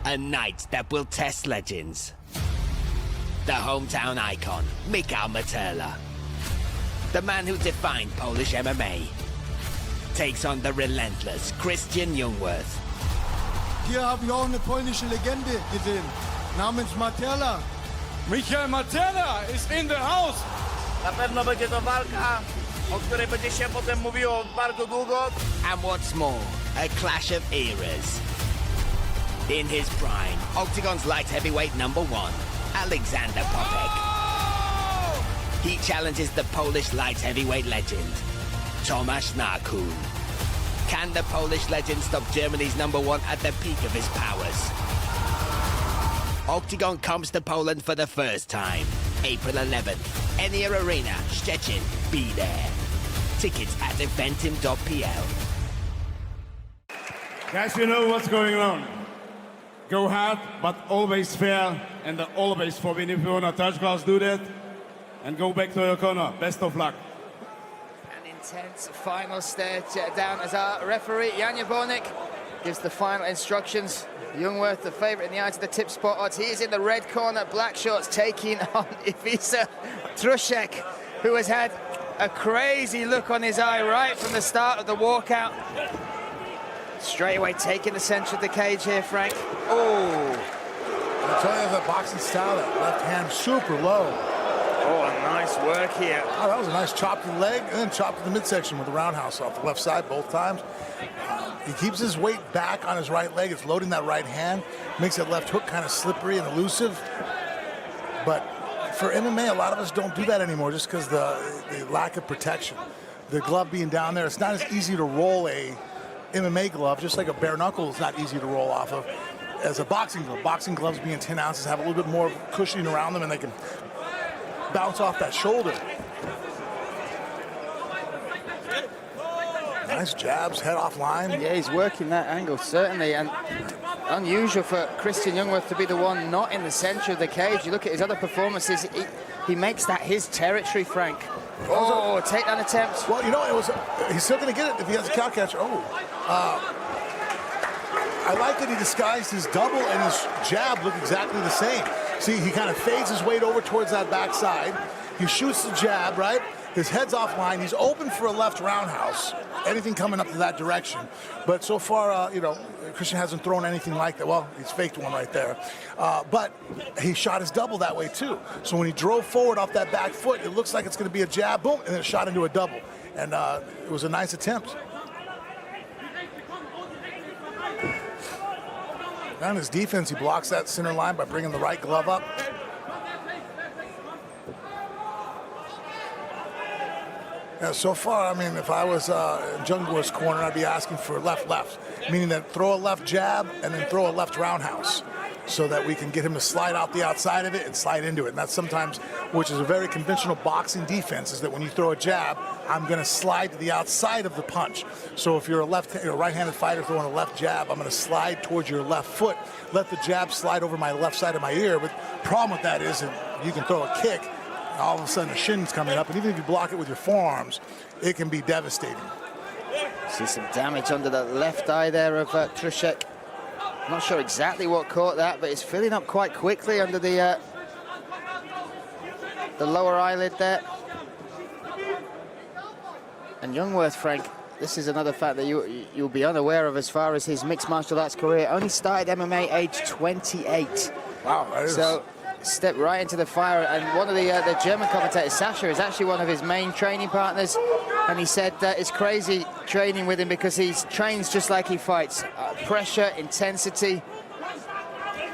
A night that will test legends. The hometown icon, MATERLA. The man who defined Polish MMA. Takes on the relentless Christian Jungwirth. Hier habe ich auch eine polnische Legende gesehen, namens MATERLA. MATERLA is in the house! Na pewno będzie to walka, o której będzie się potem mówiło bardzo długo. And what's more, a clash of eras. In his prime, Octagon's light heavyweight #1, Alexander Ponet. He challenges the Polish light heavyweight legend, Tomasz Narkun. Can the Polish legend stop Germany's #1 at the peak of his powers? Octagon comes to Poland for the first time. April 11th, ENEA Arena, SZCZECIN. Be there. Tickets at eventim.pl. Guys, you know what's going on. Go hard, but always fair, and always forbidden. If you want to touch grass, do that. And go back to your corner. Best of luck. An intense final stare down as our referee, Jan Jabornik, gives the final instructions. Jungwirth, the favourite in the eyes of the tip spot odds. He is in the red corner, black shorts, taking on Iwisa Trishek, who has had a crazy look on his eye right from the start of the walkout. Straight away taking the centre of the cage here, Frank. Oh! I'm telling you, the boxing style, that left hand super low. Oh, nice work here. Oh, that was a nice chop to the leg and then chop to the midsection with the roundhouse off the left side both times. He keeps his weight back on his right leg. It's loading that right hand, makes that left hook kind of slippery and elusive. But for MMA, a lot of us don't do that anymore just because the lack of protection. The glove being down there, it's not as easy to roll a MMA glove, just like a bare knuckle is not easy to roll off of as a boxing glove. Boxing gloves being 10 ounces have a little bit more cushioning around them and they can bounce off that shoulder. Nice jabs, head off line. Yeah, he's working that angle, certainly, and unusual for Christian Jungwirth to be the one not in the centre of the cage. You look at his other performances, he makes that his territory, Frank. Oh, takedown attempt. Well, you know, he's still going to get it if he has a cow catcher. Oh. I like that he disguised his double and his jab look exactly the same. See, he kind of fades his weight over towards that backside. He shoots the jab, right? His head's offline. He's open for a left roundhouse. Anything coming up to that direction. But so far, you know, Christian hasn't thrown anything like that. Well, he's faked one right there. But he shot his double that way, too. So when he drove forward off that back foot, it looks like it's going to be a jab, boom, and then it shot into a double. And it was a nice attempt. On his defense, he blocks that center line by bringing the right glove up. Yeah, so far, I mean, if I was in Jungwirth's corner, I'd be asking for left-left, meaning that throw a left jab and then throw a left roundhouse so that we can get him to slide out the outside of it and slide into it. And that's sometimes, which is a very conventional boxing defense, is that when you throw a jab, I'm going to slide to the outside of the punch. So if you're a right-handed fighter throwing a left jab, I'm going to slide towards your left foot, let the jab slide over my left side of my ear. But the problem with that is that you can throw a kick, all of a sudden the shin's coming up, and even if you block it with your forearms, it can be devastating. See some damage under the left eye there of Trishek. Not sure exactly what caught that, but it's filling up quite quickly under the lower eyelid there. And Jungwirth, Frank, this is another fact that you'll be unaware of as far as his mixed martial arts career. Only started MMA age 28. Wow, that is... So stepped right into the fire, and one of the German commentators, Sasha, is actually one of his main training partners, and he said that it's crazy training with him because he trains just like he fights. Pressure, intensity.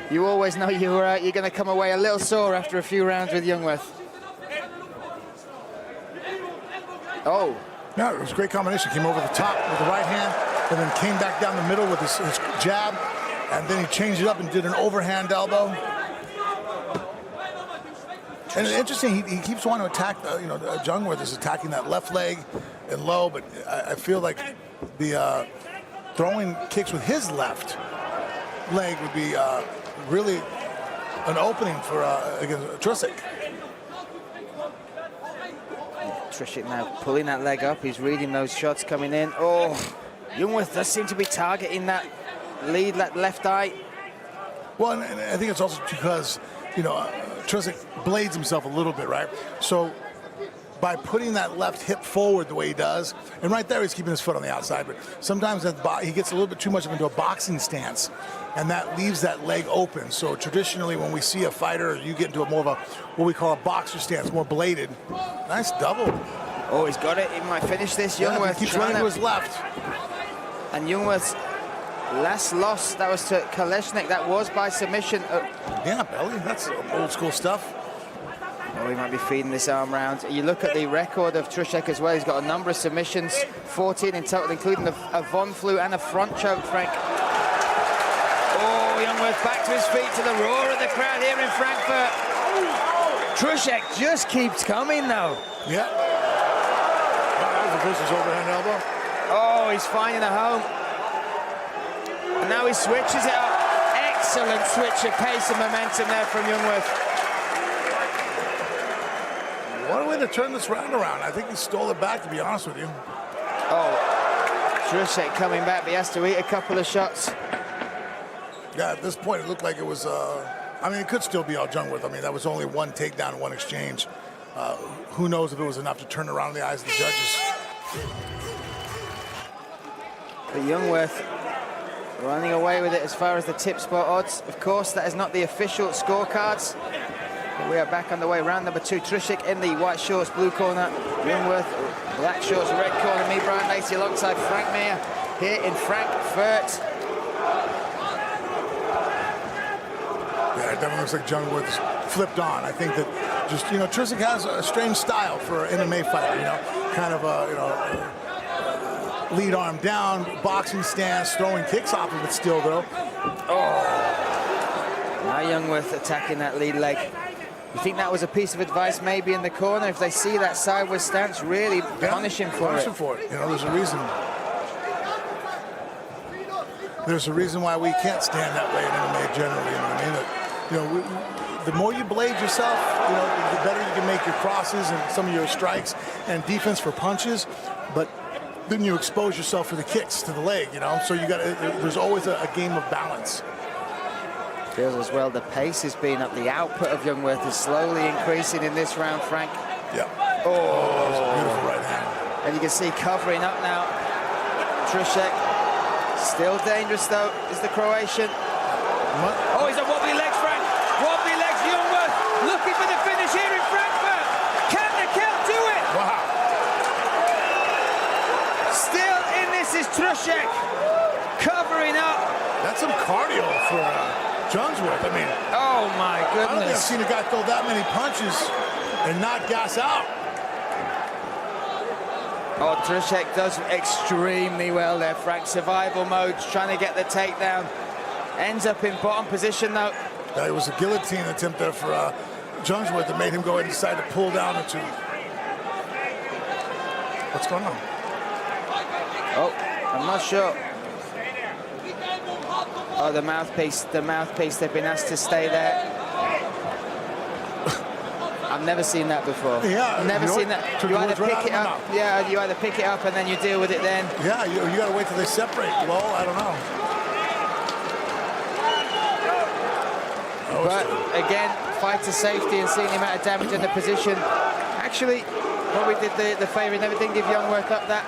You always know you're going to come away a little sore after a few rounds with Jungwirth. Oh. No, it was a great combination. Came over the top with the right hand, and then came back down the middle with his jab, and then he changed it up and did an overhand elbow. And it's interesting, he keeps wanting to attack, you know, Jungwirth is attacking that left leg and low, but I feel like the throwing kicks with his left leg would be really an opening for against Trishek. Trishek now pulling that leg up. He's reading those shots coming in. Oh, Jungwirth does seem to be targeting that lead, that left eye. Well, and I think it's also because, you know, Trishek blades himself a little bit, right? So by putting that left hip forward the way he does, and right there he's keeping his foot on the outside, but sometimes he gets a little bit too much into a boxing stance, and that leaves that leg open. So traditionally when we see a fighter, you get into a more of a, what we call a boxer stance, more bladed. Nice double. Oh, he's got it. He might finish this. Jungwirth he keeps running to his left. And Jungwirth's last loss, that was to Kaleshnik. That was by submission. Yeah, belly. That's old school stuff. Oh, he might be feeding this arm round. You look at the record of Trishek as well. He's got a number of submissions, 14 in total, including a Von Flu and a front choke, Frank. Oh, Jungwirth back to his feet to the roar of the crowd here in Frankfurt. Trishek just keeps coming now. Yeah. That was a vicious overhand elbow. Oh, he's finding a home. And now he switches it up. Excellent switch of pace and momentum there from Jungwirth. What a way to turn this round around. I think he stole it back, to be honest with you. Oh, Trishek coming back, but he has to eat a couple of shots. Yeah, at this point, it looked like it was, I mean, it could still be all Jungwirth. I mean, that was only one takedown, one exchange. Who knows if it was enough to turn around in the eyes of the judges. But Jungwirth running away with it as far as the tip spot odds. Of course, that is not the official scorecards. But we are back on the way. Round number 2. Trishek in the white shorts, blue corner. Jungwirth, black shorts, red corner. Me, Brian Lacey, alongside Frank Mir here in Frankfurt. Yeah, it definitely looks like Jungwirth's flipped on. I think that just, you know, Trishek has a strange style for an MMA fighter, you know, kind of a, you know, lead arm down, boxing stance, throwing kicks off of it still, though. Oh. Now Jungwirth attacking that lead leg. You think that was a piece of advice maybe in the corner? If they see that sideways stance, really punish him for it. You know, there's a reason. There's a reason why we can't stand that way in MMA generally, you know what I mean? You know, the more you blade yourself, you know, the better you can make your crosses and some of your strikes and defense for punches. But then you expose yourself for the kicks to the leg, you know? So you got there's always a game of balance. Feels as well the pace has been up. The output of Jungwirth is slowly increasing in this round, Frank. Yeah. Oh, that was a beautiful right hand. And you can see covering up now. Trishek. Still dangerous, though, is the Croatian. What? Oh, he's a wobbly legs, Frank. Wobbly legs, Jungwirth looking for the finish here in Frankfurt. Can the count do it? Wow. Still in this is Trishek. Covering up. That's some cardio for Jungwirth. I mean, oh my I don't think I've goodness. seen a guy throw that many punches and not gas out. Oh, Trishek does extremely well there, Frank. Survival mode, trying to get the takedown. Ends up in bottom position, though. It was a guillotine attempt there for Jungwirth that made him go ahead and decide to pull down or two. What's going on? Oh, I'm not sure. Oh, the mouthpiece, they've been asked to stay there. I've never seen that before. Yeah. Never seen that. You either pick it up. Yeah, you either pick it up and then you deal with it then. Yeah, you got to wait till they separate. Well, I don't know. But again, fight to safety and seeing the amount of damage in the position. Actually, probably did the favour. Never did give Jungwirth up that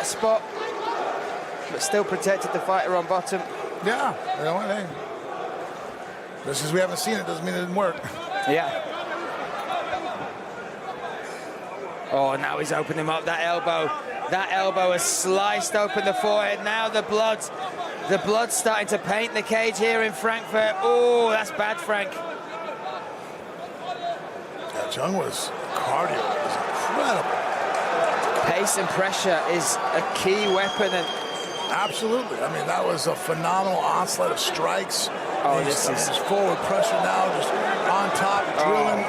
spot, but still protected the fighter on bottom. Yeah, you know what? Hey, just because we haven't seen it doesn't mean it didn't work. Yeah. Oh, now he's opened him up. That elbow has sliced open the forehead. Now the blood's starting to paint the cage here in Frankfurt. Oh, that's bad, Frank. Yeah, Jungwirth's cardio is incredible. Pace and pressure is a key weapon. And absolutely. I mean, that was a phenomenal onslaught of strikes. Oh, this is forward pressure now, just on top, drilling.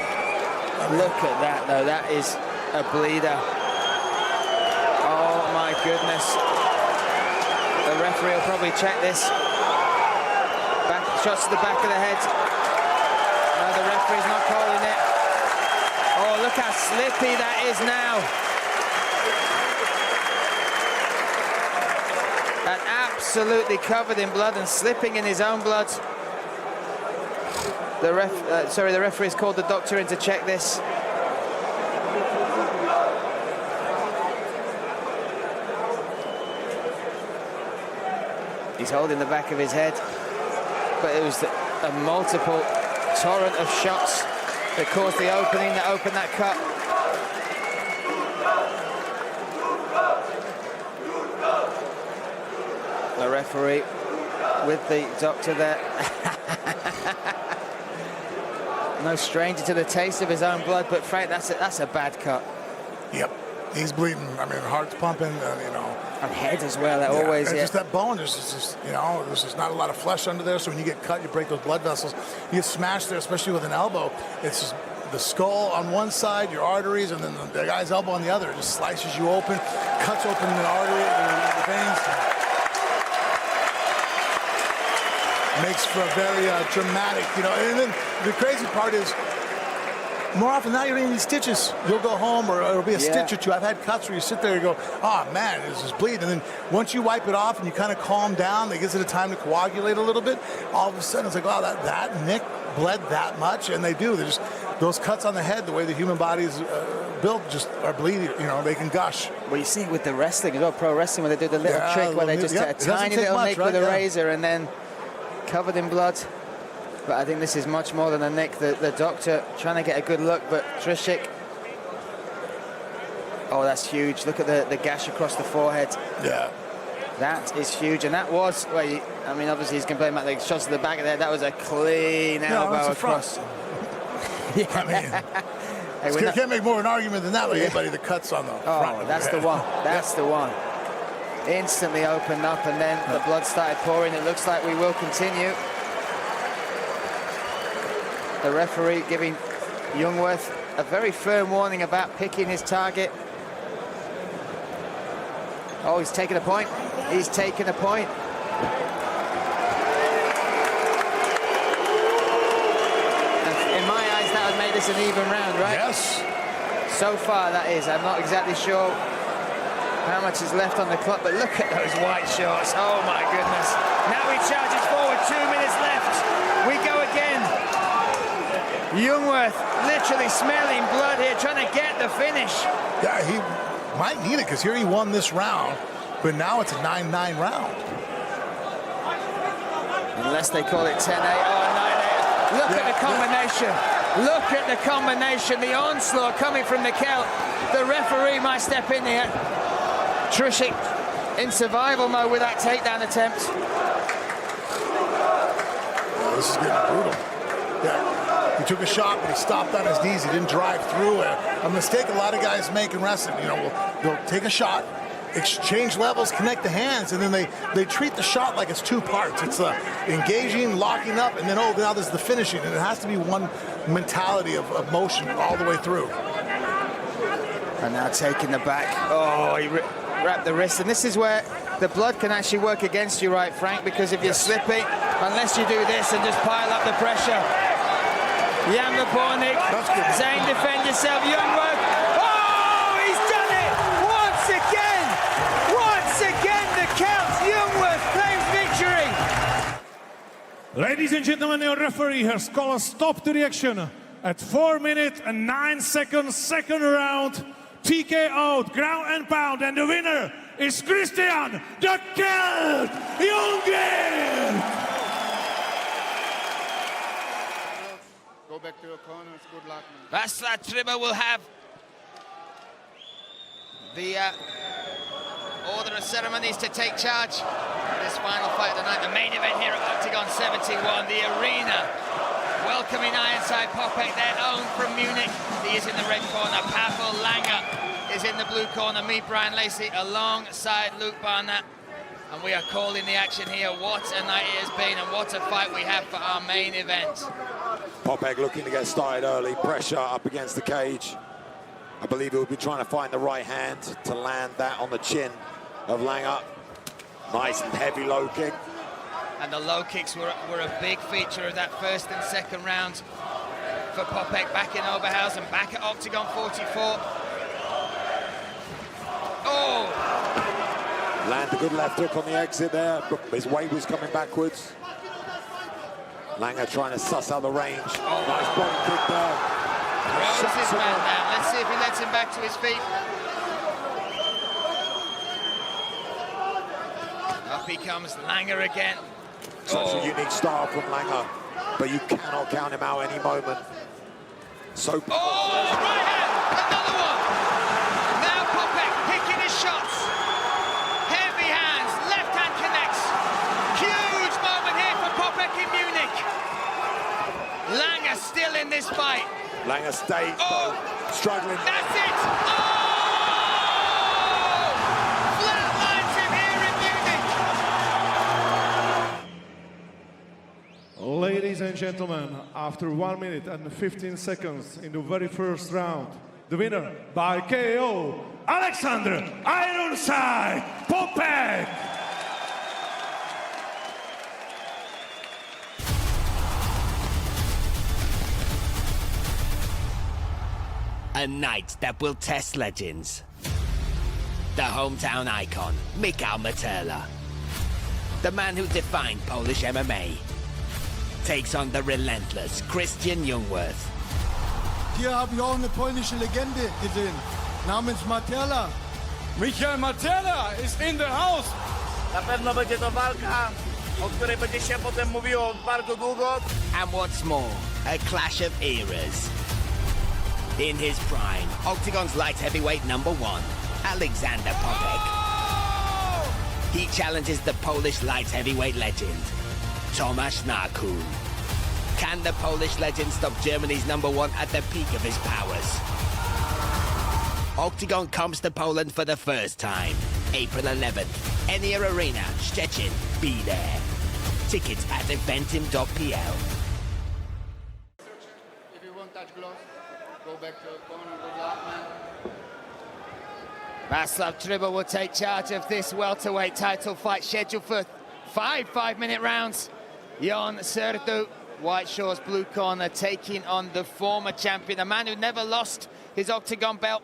Look at that, though. That is a bleeder. Oh, my goodness. The referee will probably check this. Shots to the back of the head. No, the referee's not calling it. Oh, look how slippy that is now. And absolutely covered in blood and slipping in his own blood. The referee's called the doctor in to check this. He's holding the back of his head, but it was a multiple torrent of shots that caused the opening, that opened that cut. The referee with the doctor there. No stranger to the taste of his own blood, but Frank, that's a bad cut. Yep, he's bleeding. I mean, heart's pumping, you know. And head as well, that always, just that bone, there's just, you know, there's just not a lot of flesh under there, so when you get cut, you break those blood vessels. You get smashed there, especially with an elbow. It's just the skull on one side, your arteries, and then the guy's elbow on the other. It just slices you open, cuts open the artery, the veins. Makes for a very dramatic, you know, and then the crazy part is, more often now you don't even need stitches. You'll go home or it'll be a stitch or two. I've had cuts where you sit there and go, oh man, this is bleeding. And then once you wipe it off and you kind of calm down, it gives it a time to coagulate a little bit. All of a sudden it's like, oh, that nick bled that much, and they do. They're just, those cuts on the head, the way the human body is built, just are bleeding, you know, they can gush. Well, you see it with the wrestling as well, pro wrestling, where they do the little trick where they just a tiny little nick with a razor and then covered in blood. But I think this is much more than a nick. The doctor trying to get a good look, but Trishek. Oh, that's huge. Look at the gash across the forehead. Yeah. That is huge, and that was, well, I mean, obviously he's complaining about the shots to the back of the head. That was a clean elbow across. I mean, you can't make more of an argument than that with anybody that cuts on the front. That's the one. That's the one. Instantly opened up, and then the blood started pouring. It looks like we will continue. The referee giving Jungwirth a very firm warning about picking his target. Oh, he's taking a point. He's taking a point. And in my eyes, that would make this an even round, right? Yes. So far, that is. I'm not exactly sure how much is left on the clock, but look at those white shorts. Oh, my goodness. Now he charges forward. 2 minutes left. We go again. Jungwirth literally smelling blood here, trying to get the finish. Yeah, he might need it, because here he won this round, but now it's a 9-9 round. Unless they call it 10-8 or 9-8. Look at the combination. Look at the combination. The onslaught coming from the Celt. The referee might step in here. Trishek in survival mode with that takedown attempt. Oh, this is getting brutal. Yeah. He took a shot, but he stopped on his knees. He didn't drive through it. A mistake a lot of guys make in wrestling. You know, they'll take a shot, exchange levels, connect the hands, and then they treat the shot like it's two parts. It's engaging, locking up, and then, oh, now there's the finishing. And it has to be one mentality of motion all the way through. And now taking the back. Oh, he wrapped the wrist. And this is where the blood can actually work against you, right, Frank? Because if you're slipping, unless you do this and just pile up the pressure. Ponet, saying defend yourself. Jungwirth. Oh, he's done it! Once again! Once again, the Celt. Jungwirth claims victory. Ladies and gentlemen, your referee has called a stop to the action at 4 minutes and 9 seconds, second round. TKO, ground and pound, and the winner is Christian the Celt Jungwirth. Go back to your corners. Good luck, man. Vasla Triba will have the order of ceremonies to take charge of this final fight of the night. The main event here at Octagon 71, the arena. Welcoming Ironside Popek, their own from Munich. He is in the red corner. Pavel Langer is in the blue corner. Me, Brian Lacey, alongside Luke Barnett. And we are calling the action here. What a night it has been, and what a fight we have for our main event. Popek looking to get started early, pressure up against the cage. I believe he'll be trying to find the right hand to land that on the chin of Langer. Nice and heavy low kick. And the low kicks were a big feature of that first and second rounds for Popek back in Oberhausen, back at Octagon 44. Oh! Land a good left hook on the exit there, but his weight was coming backwards. Langer trying to suss out the range. Nice body kick there. Throws his man down. Let's see if he lets him back to his feet. Up he comes, Langer again. Such a unique style from Langer, but you cannot count him out any moment. So right hand, another one. Now Ponet picking his shots. Heavy hands, left hand connects. Huge moment here for Ponet in Munich. Langer still in this fight. Langer stays, though, struggling. That's it. Flatlines him here in Munich. Ladies and gentlemen, after 1 minute and 15 seconds in the very first round, the winner by KO, Alexander Ironside Ponet. A night that will test legends. The hometown icon, MATERLA. The man who defined Polish MMA. Takes on the relentless Christian Jungwirth. Hier habe ich auch eine polnische Legende gesehen, namens MATERLA. MATERLA is in the house. Na pewno będzie to walka, o której będzie się potem mówiło bardzo długo. And what's more, a clash of eras. In his prime, Octagon's light heavyweight #1, Alexander Ponet. He challenges the Polish light heavyweight legend, Tomasz Narkun. Can the Polish legend stop Germany's #1 at the peak of his powers? Octagon comes to Poland for the first time, April 11th, ENEA Arena, SZCZECIN. Be there. Tickets at eventim.pl. If you won't touch gloves, go back to the corner with that man. Václav Tribble will take charge of this welterweight title fight scheduled for 5 5-minute rounds. Jon Seru, white shorts, blue corner, taking on the former champion, a man who never lost his Octagon belt.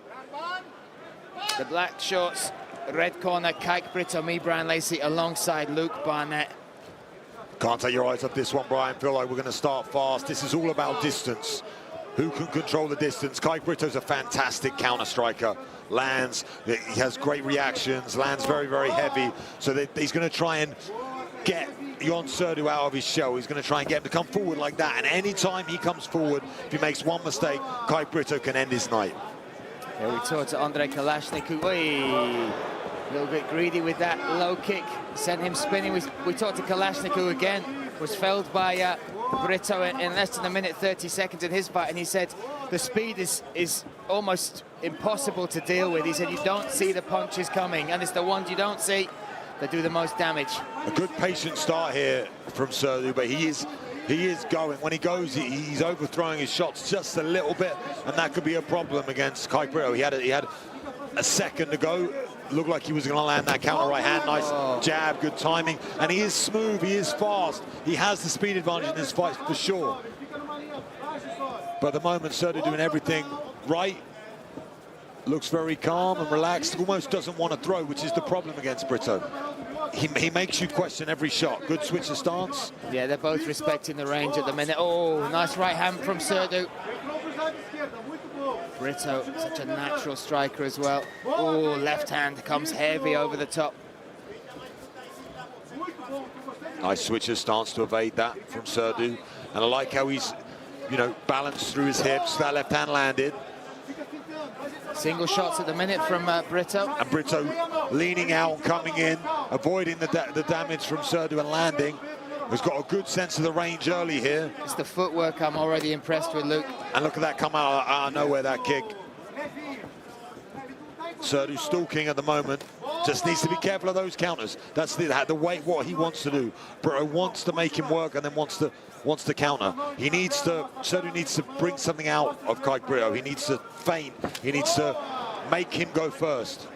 The black shorts, red corner, Britto, me, Brian Lacey, alongside Luke Barnett. Can't take your eyes off this one, Brian. Feel like we're going to start fast. This is all about distance. Who can control the distance? Britto's a fantastic counter striker. Lands, he has great reactions, lands very, very heavy. So he's going to try and get Jon Seru out of his shell. He's going to try and get him to come forward like that. And any time he comes forward, if he makes one mistake, Britto can end his night. Here we talk to Andrei Kalashnikov. A little bit greedy with that low kick, sent him spinning. We talked to Kalashnikov again, was felled by Britto in less than 1:30 in his fight, and he said the speed is almost impossible to deal with. He said you don't see the punches coming, and it's the ones you don't see that do the most damage. A good patient start here from Seru, but he is going. When he goes, he's overthrowing his shots just a little bit, and that could be a problem against Britto. He had a second to go. Looked like he was going to land that counter right hand. Nice jab, good timing. And he is smooth, he is fast. He has the speed advantage in this fight for sure. But at the moment, Seru doing everything right. Looks very calm and relaxed. Almost doesn't want to throw, which is the problem against Britto. He makes you question every shot. Good switch of stance. Yeah, they're both respecting the range at the minute. Oh, nice right hand from Seru. Britto, such a natural striker as well. Oh, left hand comes heavy over the top. Nice switch of stance to evade that from Seru. And I like how he's, balanced through his hips. That left hand landed. Single shots at the minute from Britto. And Britto leaning out, coming in, avoiding the damage from Seru and landing. He's got a good sense of the range early here. It's the footwork I'm already impressed with, Luke. And look at that come out of nowhere, that kick. Seru stalking at the moment. Just needs to be careful of those counters. That's the way what he wants to do. Britto wants to make him work and then wants to counter. Seru needs to bring something out of Britto. He needs to feint. He needs to make him go first.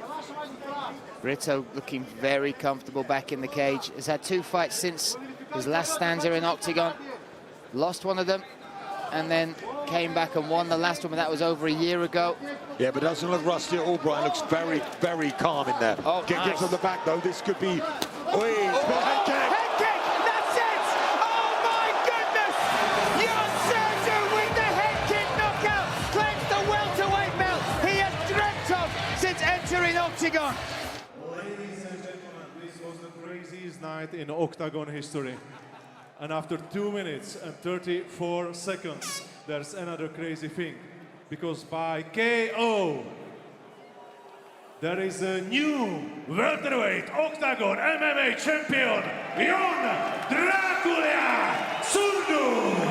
Britto looking very comfortable back in the cage. Has had 2 fights since his last stanza in Octagon. Lost one of them and then came back and won the last one, but that was over a year ago. Yeah, but it doesn't look rusty at all, Brian. Looks very, very calm in there. Oh, Get nice. from the back, though. This could be... Head kick! That's it! Oh, my goodness! OKTAGON. Ladies and gentlemen, this was the craziest night in OKTAGON history. And after 2 minutes and 34 seconds, there's another crazy thing. Because by KO, there is a new welterweight OKTAGON MMA champion, Jon Dracula Surdu.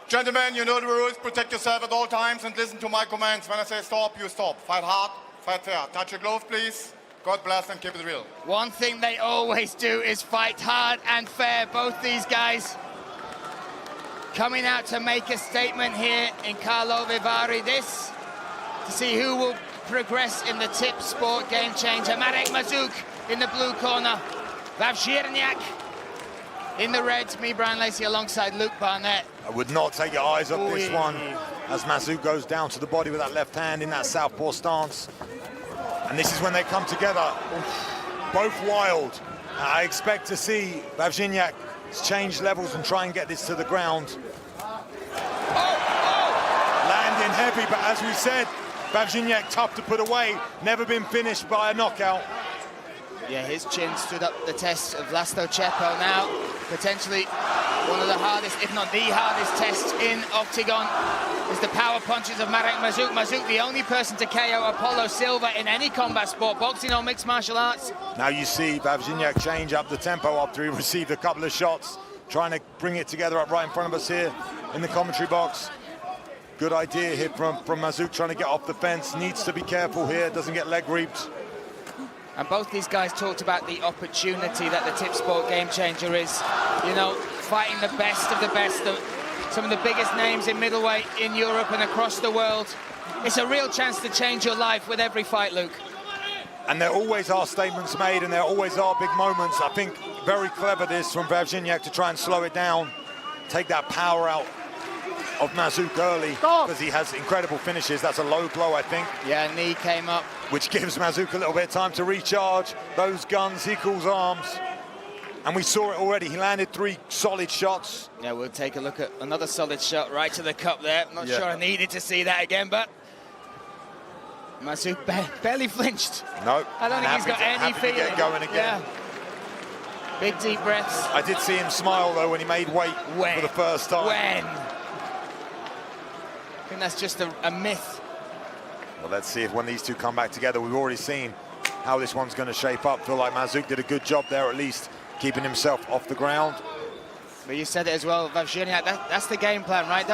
Gentlemen, you know the rules. Protect yourself at all times and listen to my commands. When I say stop, you stop. Fight hard, fight fair. Touch your glove, please. God bless and keep it real. One thing they always do is fight hard and fair. Both these guys coming out to make a statement here in Karlovy Vary. This to see who will progress in the tip sport game changer. Marek Mazuk in the blue corner. Bashinyak in the red. Me, Brian Lacey, alongside Luke Barnett. I would not take your eyes off this one as Mazuk goes down to the body with that left hand in that southpaw stance. And this is when they come together, both wild. I expect to see Bashinyak change levels and try and get this to the ground. Landing heavy, but as we said, Bashinyak tough to put away, never been finished by a knockout. Yeah, his chin stood up the test of Vlasto Chepo. Now, potentially one of the hardest, if not the hardest test in OKTAGON is the power punches of Marek Mazuk. Mazuk, the only person to KO Apollo Silva in any combat sport, boxing or mixed martial arts. Now you see Bashinyak change up the tempo after he received a couple of shots, trying to bring it together up right in front of us here in the commentary box. Good idea here from Mazuk, trying to get off the fence. Needs to be careful here, doesn't get leg reaped. And both these guys talked about the opportunity that the tip sport game changer is. You know, fighting the best of the best, some of the biggest names in middleweight in Europe and across the world. It's a real chance to change your life with every fight, Luke. And there always are statements made and there always are big moments. I think very clever this from Bashinyak to try and slow it down, take that power out of Mazuk early, because he has incredible finishes. That's a low blow, I think. Yeah, knee came up. Which gives Mazuk a little bit of time to recharge those guns he calls arms. And we saw it already. He landed 3 solid shots. Yeah, we'll take a look at another solid shot right to the cup there. Not sure I needed to see that again, but Mazuk barely flinched. No. I don't think he's got any feeling. To get going again. Yeah. Big deep breaths. I did see him smile though when he made weight for the first time. When? I think that's just a myth. Well, let's see if when these two come back together. We've already seen how this one's going to shape up. Feel like Mazuk did a good job there, at least keeping himself off the ground. But you said it as well, Bashinyak, that's the game plan, right?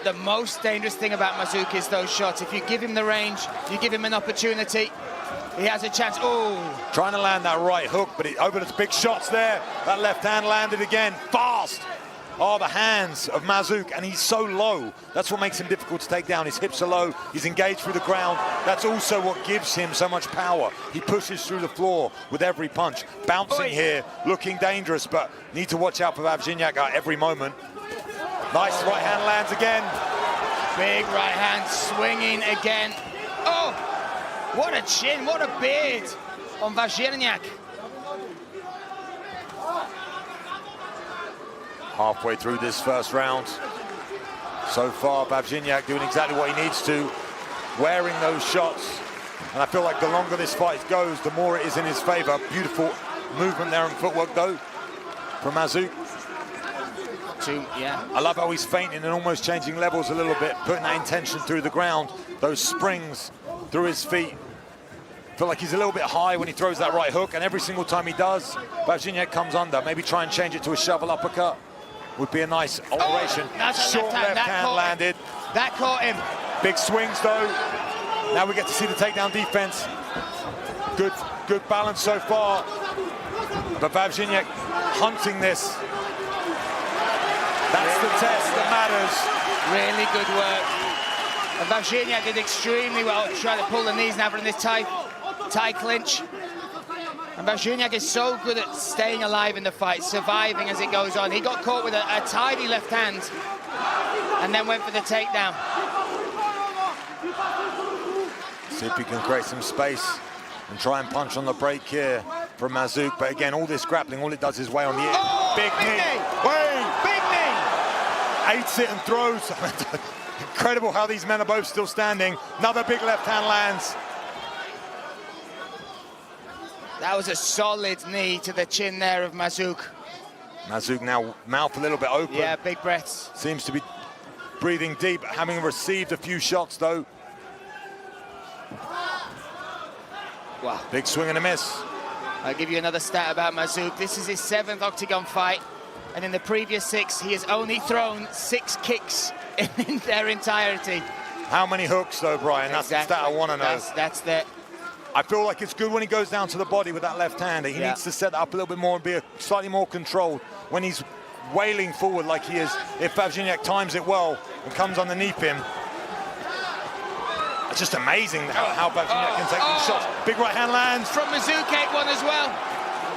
The most dangerous thing about Mazuk is those shots. If you give him the range, you give him an opportunity, he has a chance. Oh! Trying to land that right hook, but over the big shots there. That left hand landed again, fast. Oh, the hands of Mazuk, and he's so low. That's what makes him difficult to take down. His hips are low, he's engaged through the ground. That's also what gives him so much power. He pushes through the floor with every punch. Bouncing here, looking dangerous, but need to watch out for Bashinyak at every moment. Nice right hand lands again. Big right hand swinging again. Oh, what a chin, what a beard on Bashinyak. Halfway through this first round. So far, Bashinyak doing exactly what he needs to, wearing those shots. And I feel like the longer this fight goes, the more it is in his favor. Beautiful movement there and footwork, though, from Mazuk. Yeah. I love how he's feinting and almost changing levels a little bit, putting that intention through the ground, those springs through his feet. I feel like he's a little bit high when he throws that right hook, and every single time he does, Bashinyak comes under. Maybe try and change it to a shovel uppercut. Would be a nice alteration. Short left hand landed. That caught him. Big swings though. Now we get to see the takedown defense. Good balance so far. But Bashinyak hunting this. That's the test that matters. Really good work. And Bashinyak did extremely well to try to pull the knees now in this tie clinch. And Bashinyak is so good at staying alive in the fight, surviving as it goes on. He got caught with a tidy left hand and then went for the takedown. See if he can create some space and try and punch on the break here from Mazuk. But again, all this grappling, all it does is weigh on the big knee. Way! Big knee! Aids it and throws. Incredible how these men are both still standing. Another big left hand lands. That was a solid knee to the chin there of Mazuk. Mazuk now mouth a little bit open. Yeah, big breaths. Seems to be breathing deep, having received a few shots though. Wow. Big swing and a miss. I'll give you another stat about Mazuk. This is his 7th octagon fight, and in the previous 6, he has only thrown 6 kicks in their entirety. How many hooks though, Brian? That's the stat I want to know. That's the... I feel like it's good when he goes down to the body with that left hand. He needs to set that up a little bit more and be slightly more controlled when he's wailing forward like he is. If Bashinyak times it well and comes underneath him, it's just amazing how Bashinyak can take these shots. Big right hand lands. From Mazuk, one as well.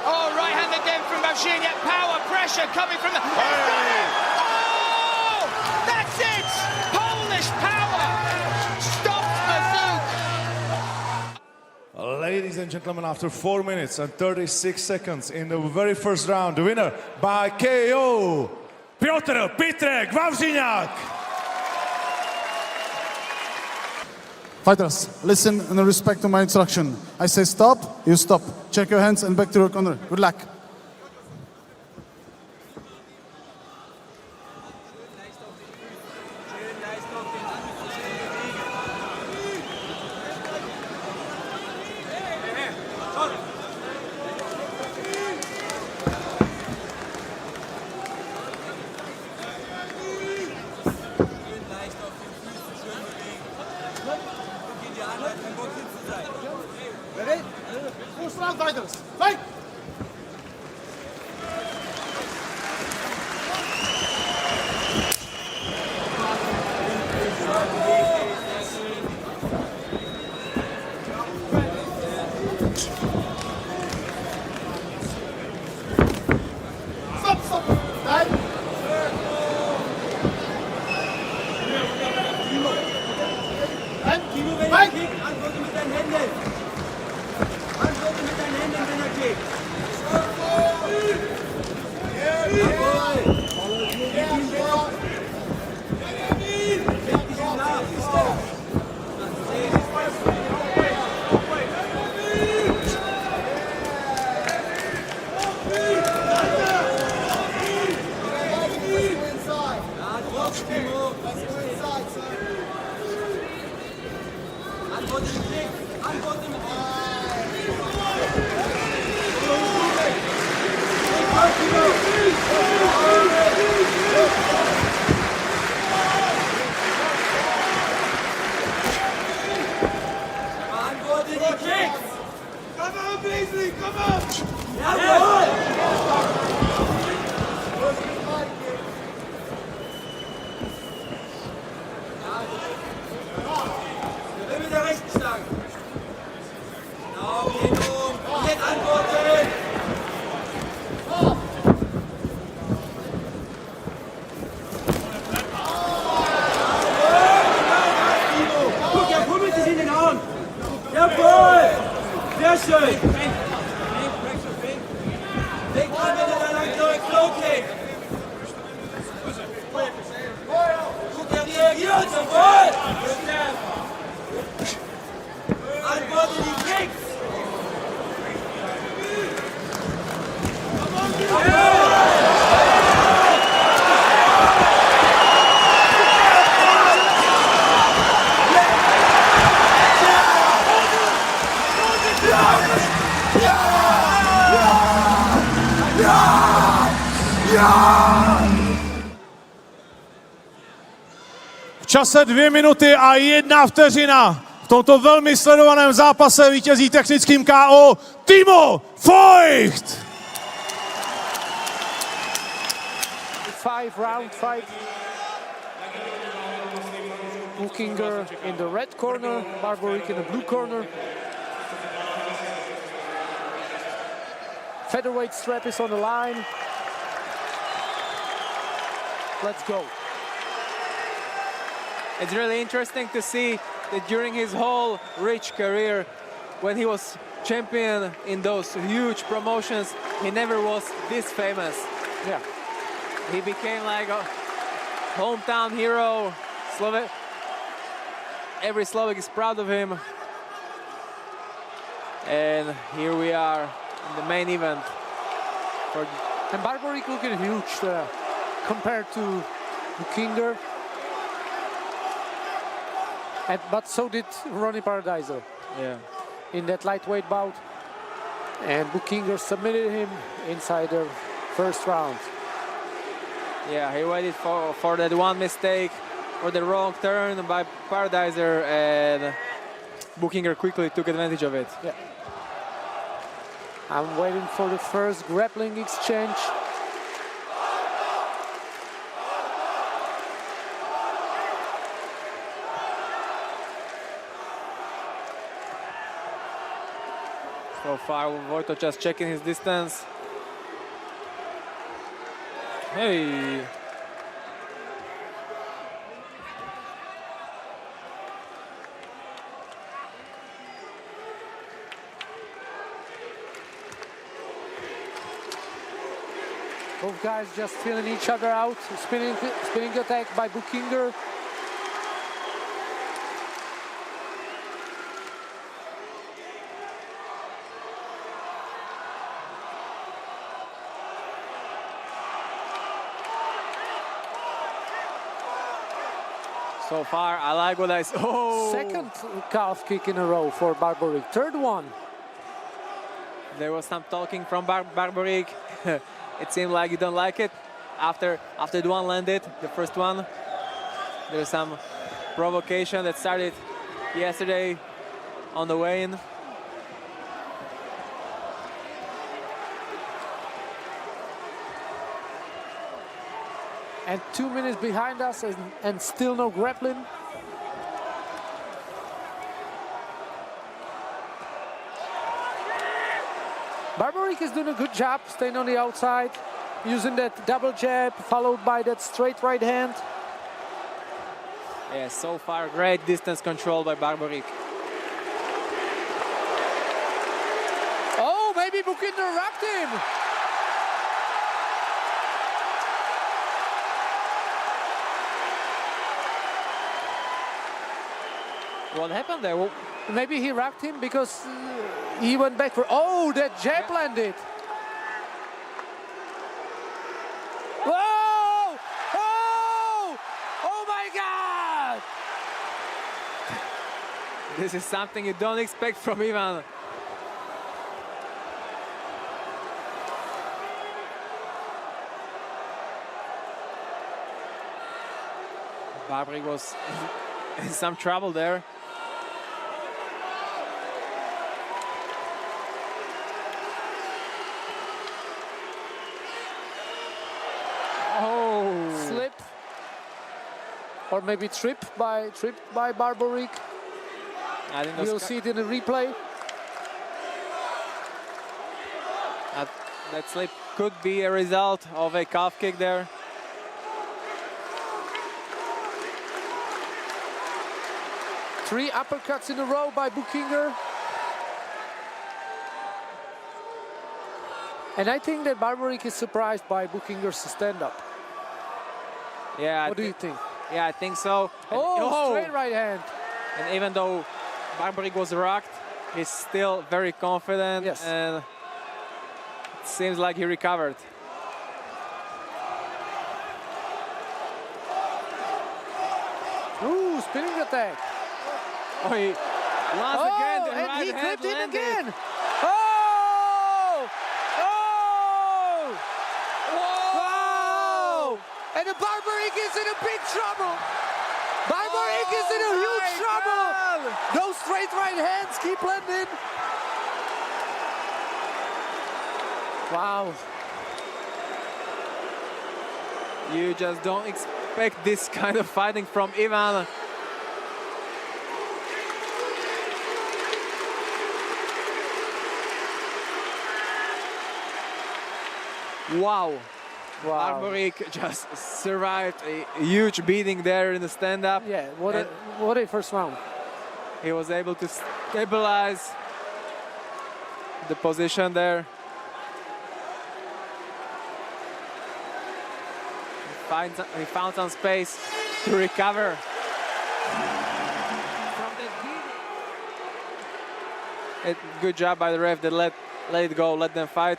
Oh, right hand again from Bashinyak. Power, pressure coming from the... Hey. Oh, that's it! Polish power! Stop Mazuk! Ladies and gentlemen, after 4 minutes and 36 seconds in the very first round, the winner by KO, Piotr Bashinyak. Fighters, listen and respect to my instruction. I say stop, you stop. Check your hands and back to your corner. Good luck. Fighters, fight! Stop! Nein! Fight! Antworte mit deinen Händen! Antworte mit deinen Händen, wenn er kickt! V čase 2 minuty a 1 vteřina v tomto velmi sledovaném zápase vítězí technickým KO Timo Voigt. 5-round fight. Bukinger in the red corner, Barbarik in the blue corner. Featherweight strap is on the line. Let's go. It's really interesting to see that during his whole rich career, when he was champion in those huge promotions, he never was this famous. Yeah. He became like a hometown hero Every Slovak is proud of him. And here we are in the main event. And Barbarik looking huge compared to Bukinger. But so did Ronnie Paradiso. Yeah. In that lightweight bout. And Bukinger submitted him inside the first round. Yeah, he waited for that one mistake or the wrong turn by Paradiser, and Bukinger quickly took advantage of it. Yeah. I'm waiting for the first grappling exchange. So far, Vojto just checking his distance. Hey. Both guys just feeling each other out. Spinning attack by Bukinger. So far, I like what I saw. Oh. Second calf kick in a row for Barbarik. Third one. There was some talking from Barbarik. It seemed like you don't like it. After the one landed, the first one, there's some provocation that started yesterday on the weigh-in. And 2 minutes behind us and still no grappling. Barbarik is doing a good job staying on the outside, using that double jab followed by that straight right hand. Yeah, so far great distance control by Barbarik. Oh, maybe Bukinger rocked him. What happened there? Maybe he rocked him because he went back for... Oh, that jab landed. Whoa! Oh! Oh my God! This is something you don't expect from Ivan. Barbarik was in some trouble there. Slip, or maybe tripped by Barbarik. We'll see it in the replay. That slip could be a result of a calf kick there. Three uppercuts in a row by Bukinger. And I think that Barbarik is surprised by Bukinger's stand-up. Yeah. What do you think? Yeah, I think so. Oh, straight right hand. And even though Barbarik was rocked, he's still very confident. Yes. And it seems like he recovered. Ooh, spinning attack. Oh, he once again, the and right he hand clipped him landed. again. Oh! Oh! Wow! And the Barbarik is in a big trouble. Barbarik is in a huge trouble. Those straight right hands keep landing. Wow. You just don't expect this kind of fighting from Ivan. Wow. Barbarik just survived a huge beating there in the stand-up. Yeah, what a first round. He was able to stabilize the position there. He found some space to recover Good job by the ref that let it go, let them fight.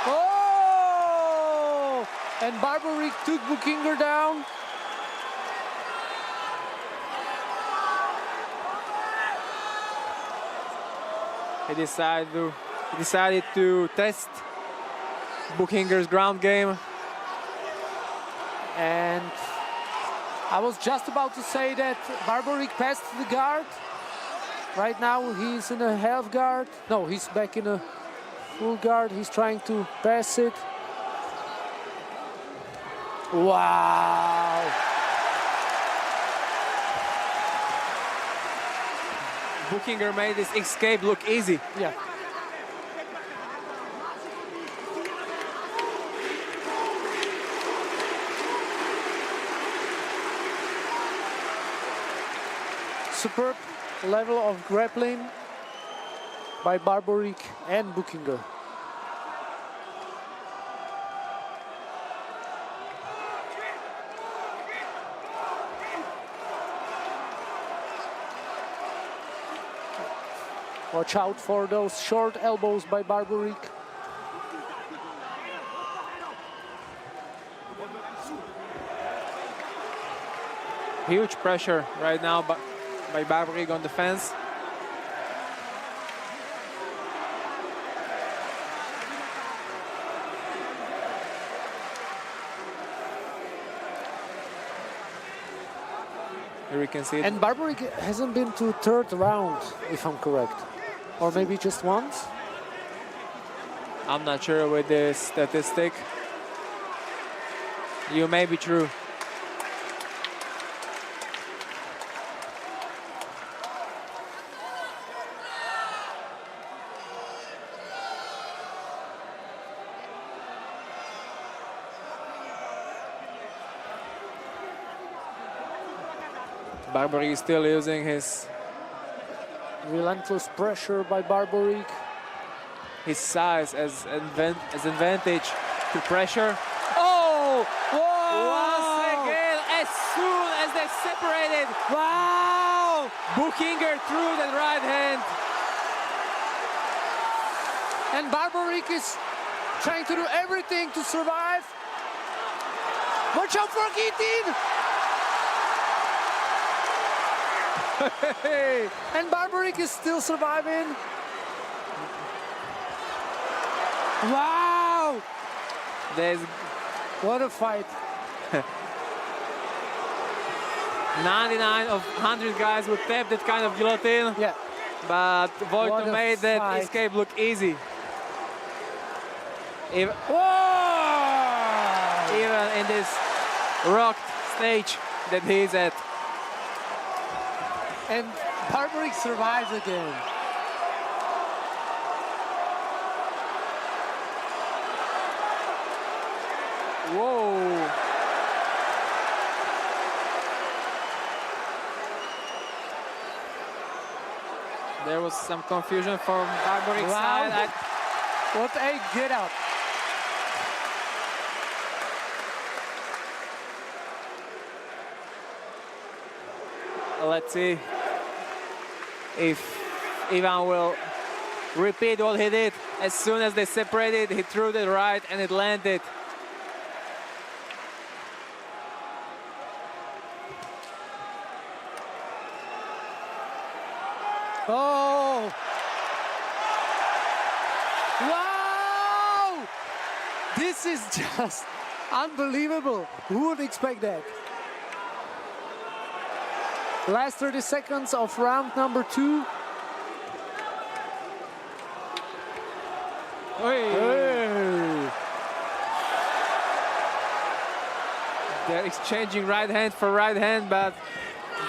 Oh! And Barbarik took Bukinger down. He decided to test Bukinger's ground game. And I was just about to say that Barbarik passed the guard. Right now he's in a half guard. No, he's back in a full guard. He's trying to pass it. Wow! Bukinger made this escape look easy. Yeah. Superb level of grappling by Barbarik and Bukinger. Watch out for those short elbows by Barbarik. Huge pressure right now by Barbarik on defense. Here we can see it. And Barbarik hasn't been to third round, if I'm correct. Or maybe just once? I'm not sure with this statistic. You may be true. Barbarik is still using his relentless pressure by Barbarik. His size as advantage to pressure. Oh! Whoa! Once again, as soon as they separated. Wow! Bukinger threw that right hand. And Barbarik is trying to do everything to survive. Watch out for guillotine! And Barbarik is still surviving. Wow! What a fight. 99 of 100 guys would tap that kind of guillotine. Yeah. But Vojto made that escape look easy. Even in this rocked stage that he's at. And Barbarik survives again. Whoa. There was some confusion from Barbarik's side. What a get up. Let's see if Ivan will repeat what he did. As soon as they separated, he threw it right and it landed. Oh! Wow! This is just unbelievable. Who would expect that? Last 30 seconds of round number 2. Hey. They're exchanging right hand for right hand, but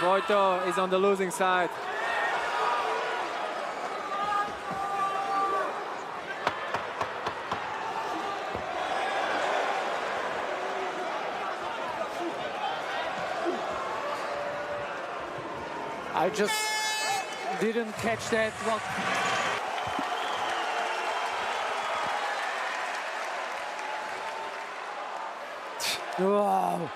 Vojto is on the losing side. I just didn't catch that. Wow.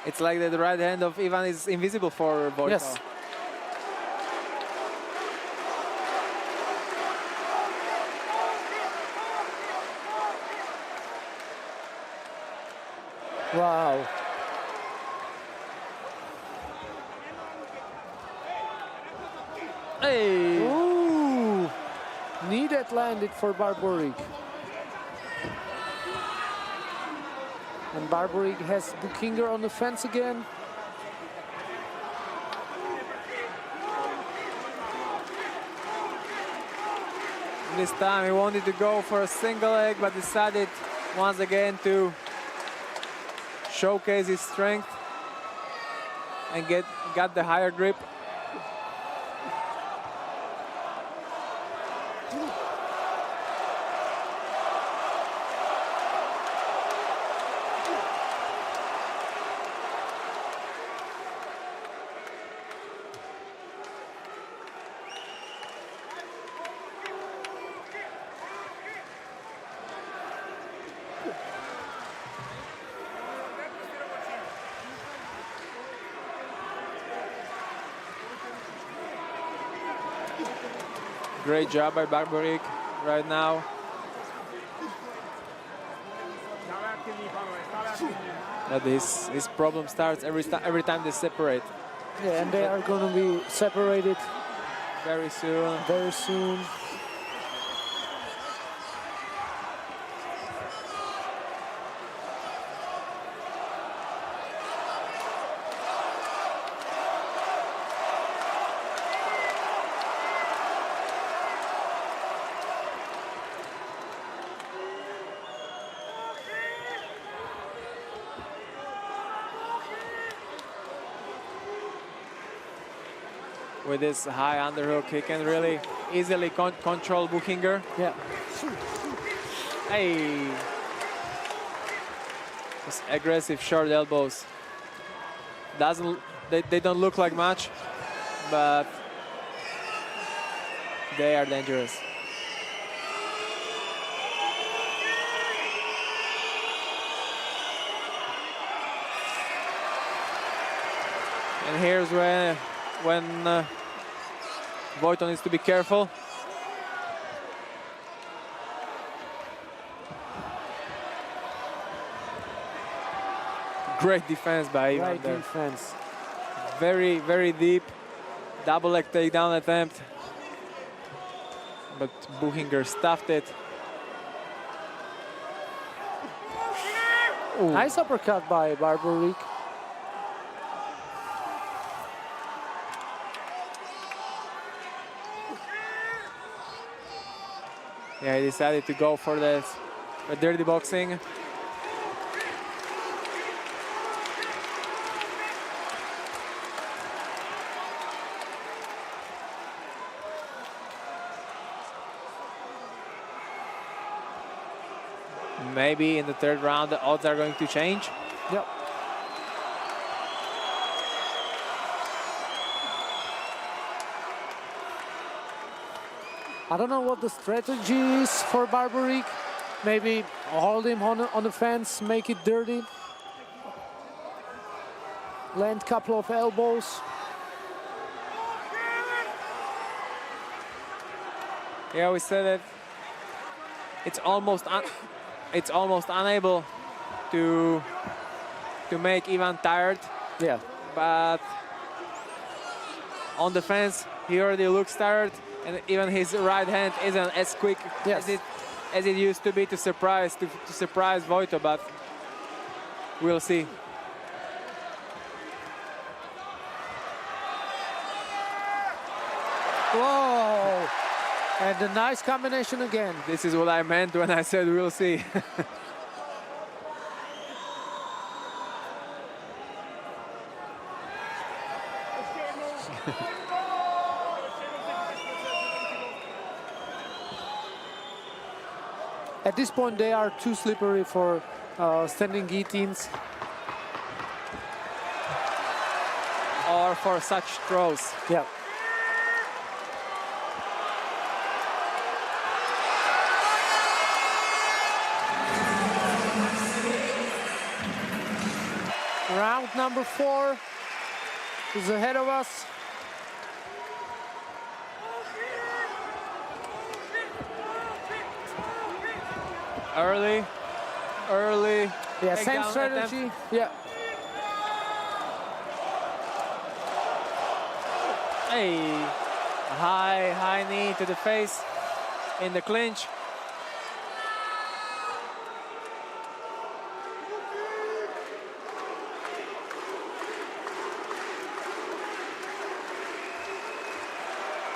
It's like the right hand of Ivan is invisible for Vojto. Yes. Wow. Hey. Ooh. Knee that landed for Barbarik. And Barbarik has Bukinger on the fence again. This time he wanted to go for a single leg, but decided once again to showcase his strength and got the higher grip. Great job by Barbarik right now. But his problem starts every time they separate. Yeah, and they are going to be separated very soon. Very soon. With this high underhook, he can really easily control Bukinger. Yeah. Hey. Those aggressive short elbows. They don't look like much, but they are dangerous. And here's when Vojto needs to be careful. Great defense by Ivan there. Great defense. Very, very deep. Double leg takedown attempt. But Bukinger stuffed it. Ooh. Nice uppercut by Barbarik. Yeah, he decided to go for this dirty boxing. Maybe in the third round the odds are going to change. Yep. I don't know what the strategy is for Barbarik. Maybe hold him on the fence, make it dirty. Land a couple of elbows. Yeah, we said that it's almost unable to make Ivan tired. Yeah. But on the fence, he already looks tired. And even his right hand isn't as quick as it used to be to surprise Vojto, but we'll see. Whoa! And a nice combination again. This is what I meant when I said we'll see. At this point, they are too slippery for standing guillotines. or for such throws. Yeah. Round number 4 is ahead of us. Early. Yeah, same takedown strategy. attempt. Yeah. Hey, high knee to the face in the clinch.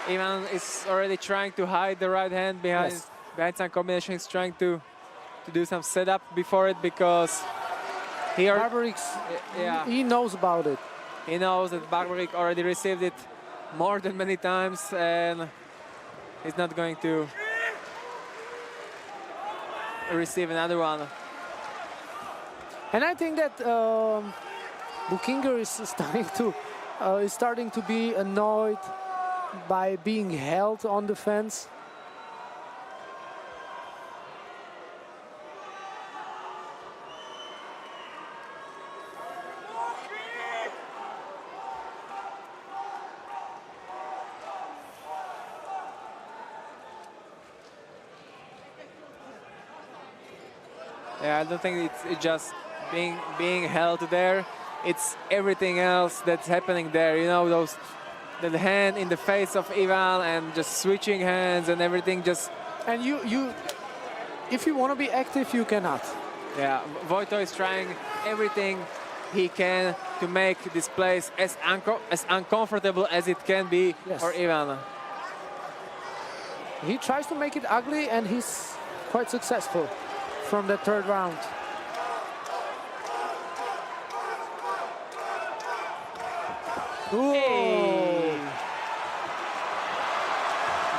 Ivan is already trying to hide the right hand behind some combination. He's trying to do some setup before it because Barbarik, he knows about it. He knows that Barbarik already received it more than many times, and he's not going to receive another one. And I think that Bukinger is starting to be annoyed by being held on the fence. Yeah, I don't think it's just being held there. It's everything else that's happening there. You know, the hand in the face of Ivan and just switching hands and everything. And if you want to be active, you cannot. Yeah, Vojto is trying everything he can to make this place as uncomfortable as it can be for Ivan. He tries to make it ugly, and he's quite successful from the third round. Hey.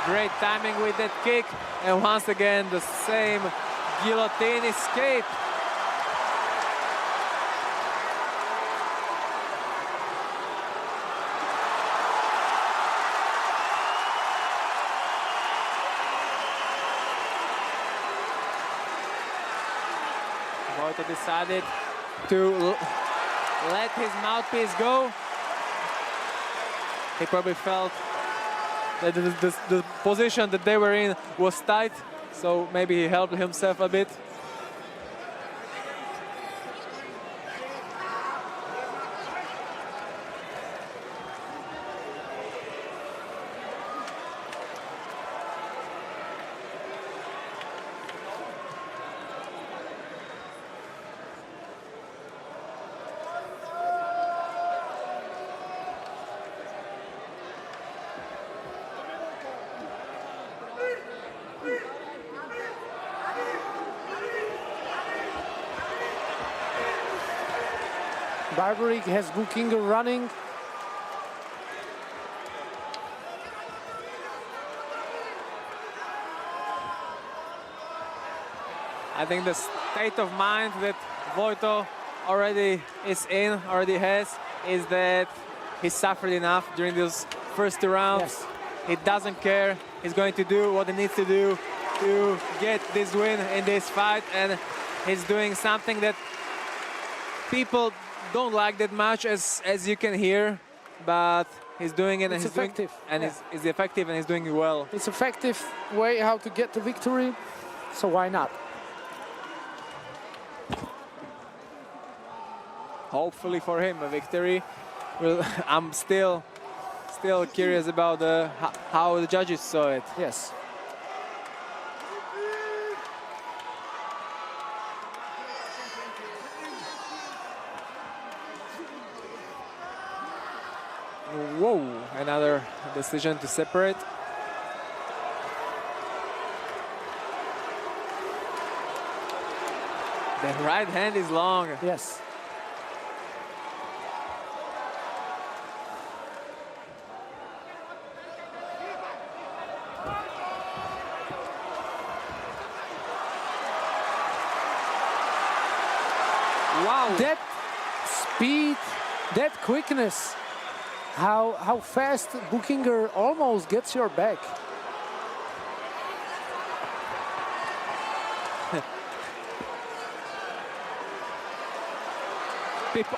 Great timing with that kick, and once again the same guillotine escape. Vojto decided to let his mouthpiece go. He probably felt that the position that they were in was tight, so maybe he helped himself a bit. Barbarik has Bukinger running. I think the state of mind that Vojto already has, is that he suffered enough during those first 2 rounds. Yes. He doesn't care. He's going to do what he needs to do to get this win in this fight, and he's doing something that people don't like that much, as you can hear, but he's doing it, and It's he's effective. doing, and it's effective, and he's doing it well. It's an effective way how to get the victory, so why not? Hopefully for him a victory. Well, I'm still curious about how the judges saw it. Yes. Whoa, another decision to separate. The right hand is long. Yes. Wow. That speed, that quickness how fast Bukinger almost gets your back.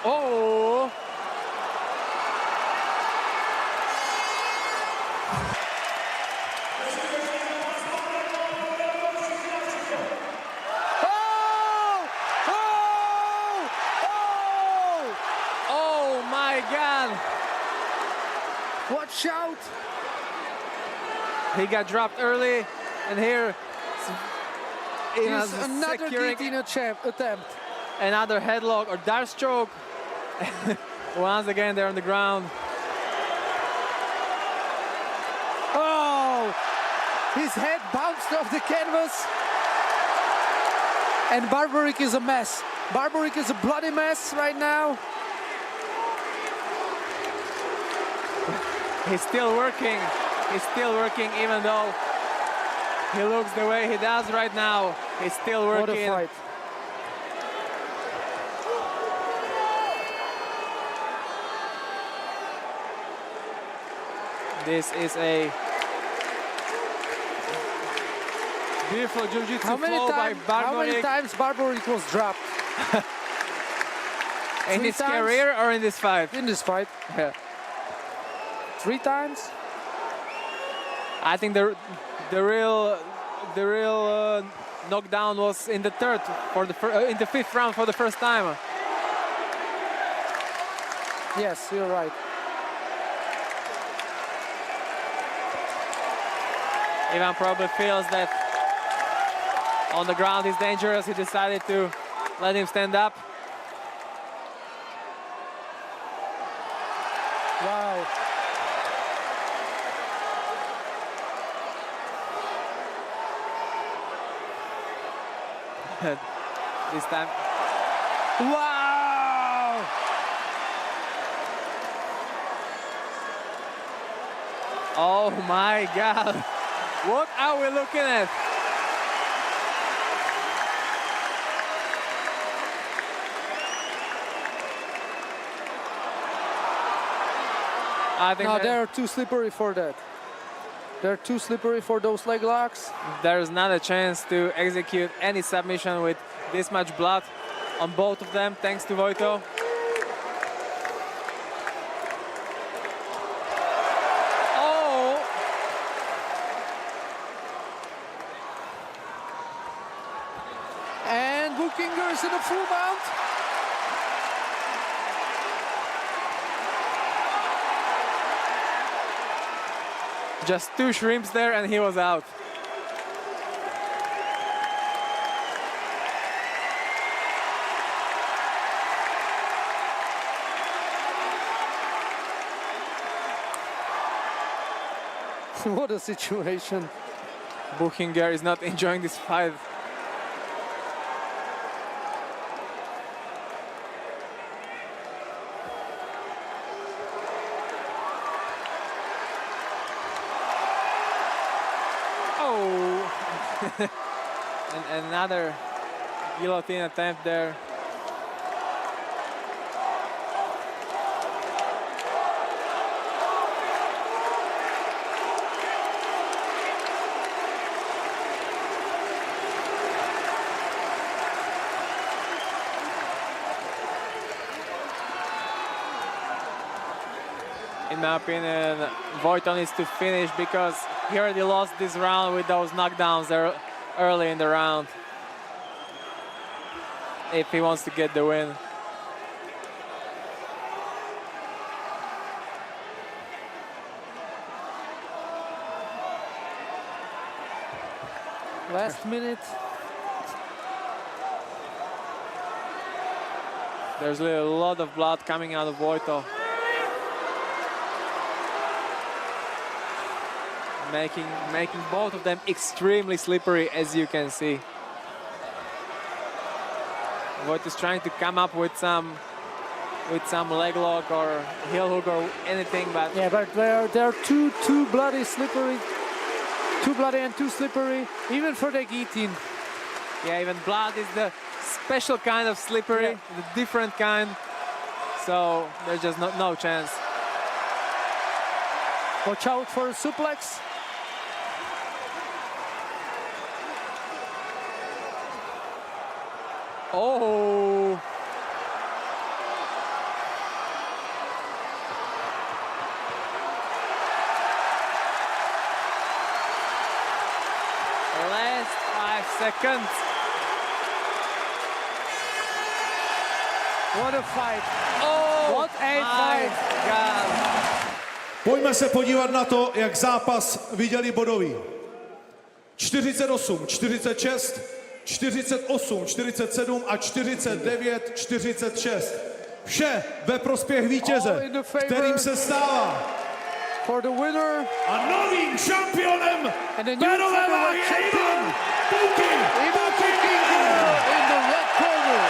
Oh! Oh my God! Watch out! He got dropped early, and here Here's another guillotine attempt. Another headlock or dive stroke. Once again, they're on the ground. Oh! His head bounced off the canvas. And Barbarik is a mess. Barbarik is a bloody mess right now. He's still working. He's still working, even though he looks the way he does right now. He's still working. What a fight. This is a beautiful jiu-jitsu flow by Barbarik. How many times Barbarik was dropped? In his career or in this fight? In this fight. Yeah. 3 times? I think the real knockdown was in the third in the 5th round for the first time. Yes, you're right. Ivan probably feels that on the ground he's dangerous. He decided to let him stand up. Wow. This time. Wow! Oh my God. What are we looking at? I think no, they're too slippery for that. They're too slippery for those leg locks. There's not a chance to execute any submission with this much blood on both of them, thanks to Vojto. Oh! And Bukinger is in a full mount. Just 2 shrimps there and he was out. What a situation. Bukinger is not enjoying this fight. And another guillotine attempt there. In my opinion, Vojto needs to finish because he already lost this round with those knockdowns there early in the round. If he wants to get the win. Last minute. There's a lot of blood coming out of Vojto. Making both of them extremely slippery, as you can see. Vojto is trying to come up with some leg lock or heel hook or anything, but yeah, but they're too bloody slippery, too bloody and too slippery, even for the guillotine. Yeah, even blood is the special kind of slippery, the different kind. So there's just no chance. Watch out for a suplex. Oh. Last 5 seconds. What a fight. Oh, what a fight. God. Pojďme se podívat na to, jak zápas viděli bodoví. 48, 46, 48, 47 a 49, 46. Vše ve prospěch vítěze, kterým se stává for the winner a novým šampionem jmenové váhy Ivan Bukinger in the red corner.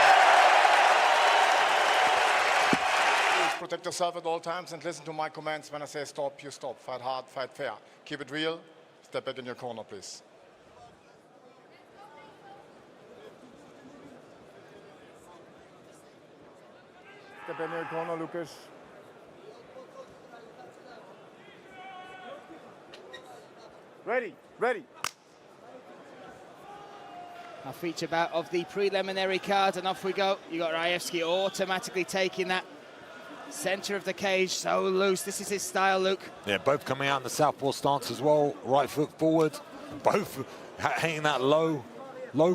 Protect yourself at all times and listen to my commands. When I say stop, you stop. Fight hard, fight fair. Keep it real. Step back in your corner, please. Step in your corner, Lucas. Ready, ready. Our feature bout of the preliminary card, and off we go. You got Ryvski automatically taking that center of the cage, so loose. This is his style, Luke. Yeah, both coming out in the southpaw stance as well. Right foot forward. Both hitting that low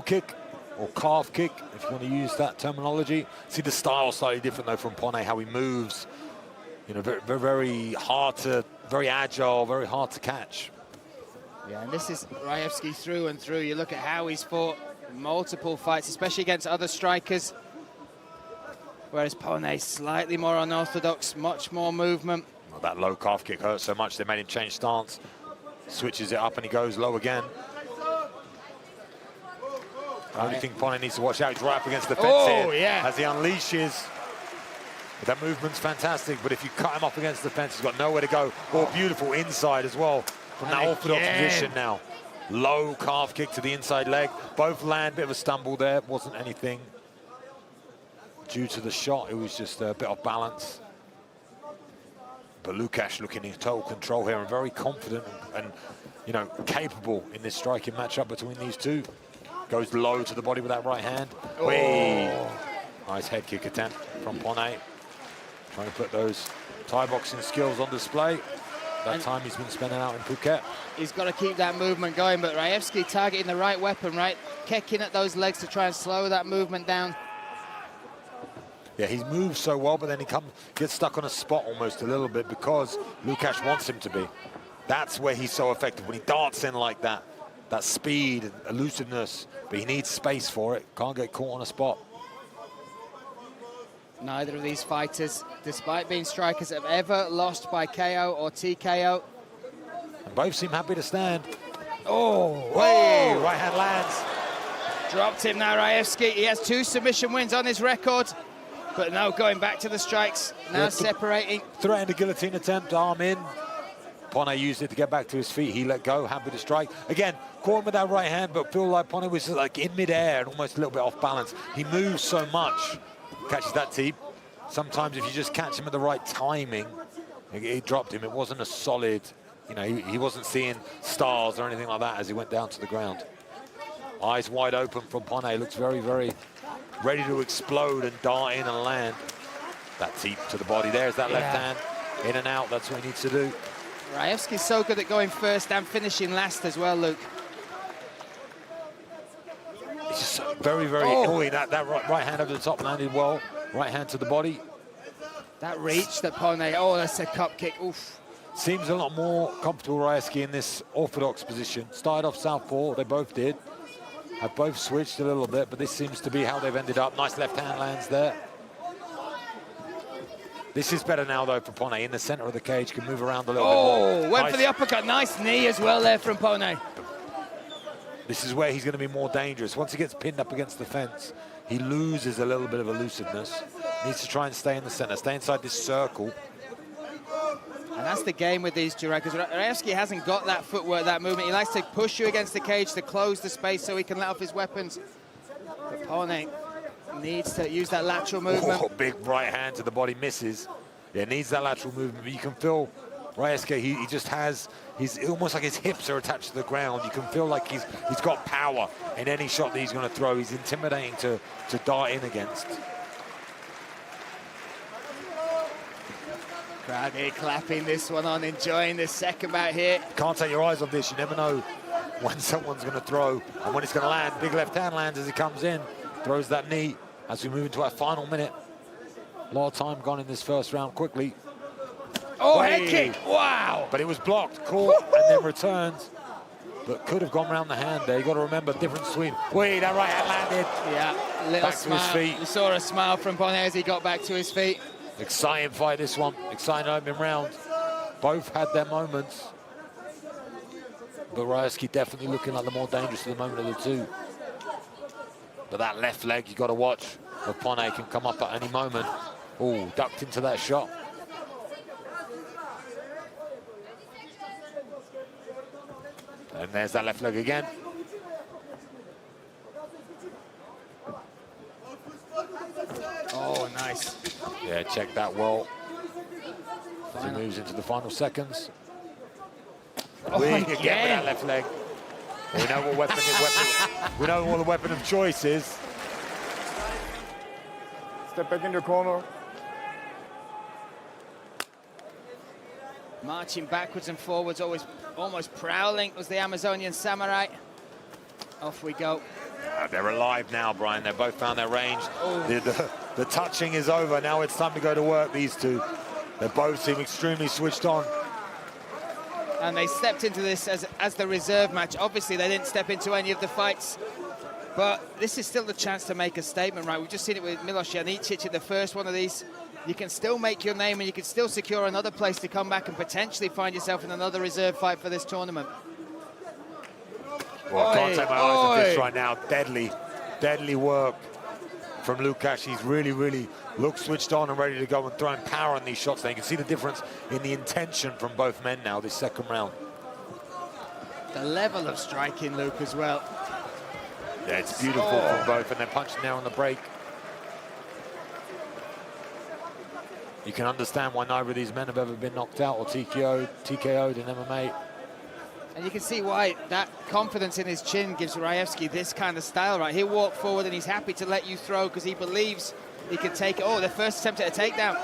kick or calf kick, if you want to use that terminology. See the style slightly different though from Ponet, how he moves. You know, very, very hard to, very agile, very hard to catch. Yeah, and this is Ryvski through and through. You look at how he's fought multiple fights, especially against other strikers. Whereas Ponet slightly more unorthodox, much more movement. Well, that low calf kick hurt so much they made him change stance. Switches it up and he goes low again. The only thing Ponet needs to watch out, he's right up against the fence here as he unleashes. But that movement's fantastic, but if you cut him up against the fence, he's got nowhere to go. Oh, beautiful inside as well from that orthodox position now. Low calf kick to the inside leg. Both land, bit of a stumble there. Wasn't anything due to the shot, it was just a bit of balance. But Lukasz looking in total control here and very confident and you know, capable in this striking matchup between these two. Goes low to the body with that right hand. Oh. Nice head kick attempt from Ponet. Trying to put those Thai boxing skills on display. That time he's been spending out in Phuket. He's got to keep that movement going, but Ryvski targeting the right weapon, right? Kicking at those legs to try and slow that movement down. Yeah, he moves so well, but then he gets stuck on a spot almost a little bit because Lukasz wants him to be. That's where he's so effective, when he darts in like that. That speed and elusiveness, but he needs space for it. Can't get caught on a spot. Neither of these fighters, despite being strikers, have ever lost by KO or TKO. And both seem happy to stand. Oh, right hand lands. Dropped him now, Ryvski. He has 2 submission wins on his record, but now going back to the strikes, now separating. Threatened a guillotine attempt, arm in. Ponet used it to get back to his feet. He let go, happy to strike. Again, caught him with that right hand, but feel like Ponet was like in midair and almost a little bit off balance. He moves so much. Catches that teep. Sometimes if you just catch him at the right timing, he dropped him. It wasn't a solid, you know, he wasn't seeing stars or anything like that as he went down to the ground. Eyes wide open from Ponet. Looks very, very ready to explode and dart in and land. That teep to the body. There's that left hand. In and out, that's what he needs to do. Ryvski's so good at going first and finishing last as well, Luke. It's just so very, very... that right hand over the top landed well. Right hand to the body. That reach that Ponet... Oh, that's a cup kick. Oof. Seems a lot more comfortable, Ryvski, in this orthodox position. Started off southpaw, they both did. Have both switched a little bit, but this seems to be how they've ended up. Nice left hand lands there. This is better now, though, for Ponet. In the center of the cage, can move around a little bit more. Went for the uppercut. Nice knee as well there from Ponet. This is where he's going to be more dangerous. Once he gets pinned up against the fence, he loses a little bit of elusiveness. Needs to try and stay in the center, stay inside this circle. And that's the game with these two, right? Because Ryvski hasn't got that footwork, that movement. He likes to push you against the cage to close the space so he can let off his weapons. But Ponet needs to use that lateral movement. Oh, big right hand to the body, misses. Yeah, needs that lateral movement, but you can feel Ryvski, he just has, he's almost like his hips are attached to the ground. You can feel like he's got power in any shot that he's going to throw. He's intimidating to dart in against. Crowd here clapping this one on, enjoying the second bout here. Can't take your eyes off this. You never know when someone's going to throw and when it's going to land. Big left hand lands as he comes in, throws that knee as we move into our final minute. A lot of time gone in this first round quickly. Oh, head kick, wow. But it was blocked, caught, and then returns. But could have gone around the hand there. You got to remember, different swing. Wait, that right hand landed. Yeah, little back smile. to his feet. You saw a smile from Ponet as he got back to his feet. Exciting fight, this one. Exciting opening round. Both had their moments. But Ryvski definitely looking like the more dangerous at the moment of the two. But that left leg, you got to watch. If Ponet can come up at any moment. Oh, ducked into that shot. And there's that left leg again. Oh, nice. Yeah, check that well. As he moves into the final seconds. Oh, We again. get with that left leg. We know what weapon is we know what the weapon of choice is. Step back in your corner. Marching backwards and forwards, almost prowling was the Amazonian samurai. Off we go. They're alive now, Brian. They've both found their range. Oh. The touching is over. Now it's time to go to work, these two. They both seem extremely switched on. And they stepped into this as the reserve match. Obviously, they didn't step into any of the fights. But this is still the chance to make a statement, right? We've just seen it with Milos Janicic in the first one of these. You can still make your name and you can still secure another place to come back and potentially find yourself in another reserve fight for this tournament. Well, I can't take my eyes off this right now. Deadly work from Lukasz. He's really looks switched on and ready to go and throwing power on these shots. Now you can see the difference in the intention from both men now, this second round. The level of striking, Luke, as well. Yeah, it's beautiful from both, and they're punching there on the break. You can understand why neither of these men have ever been knocked out or TKO'd in MMA. And you can see why that confidence in his chin gives Ryvski this kind of style, right? He'll walk forward and he's happy to let you throw because he believes he can take it. Oh, the first attempt at a takedown.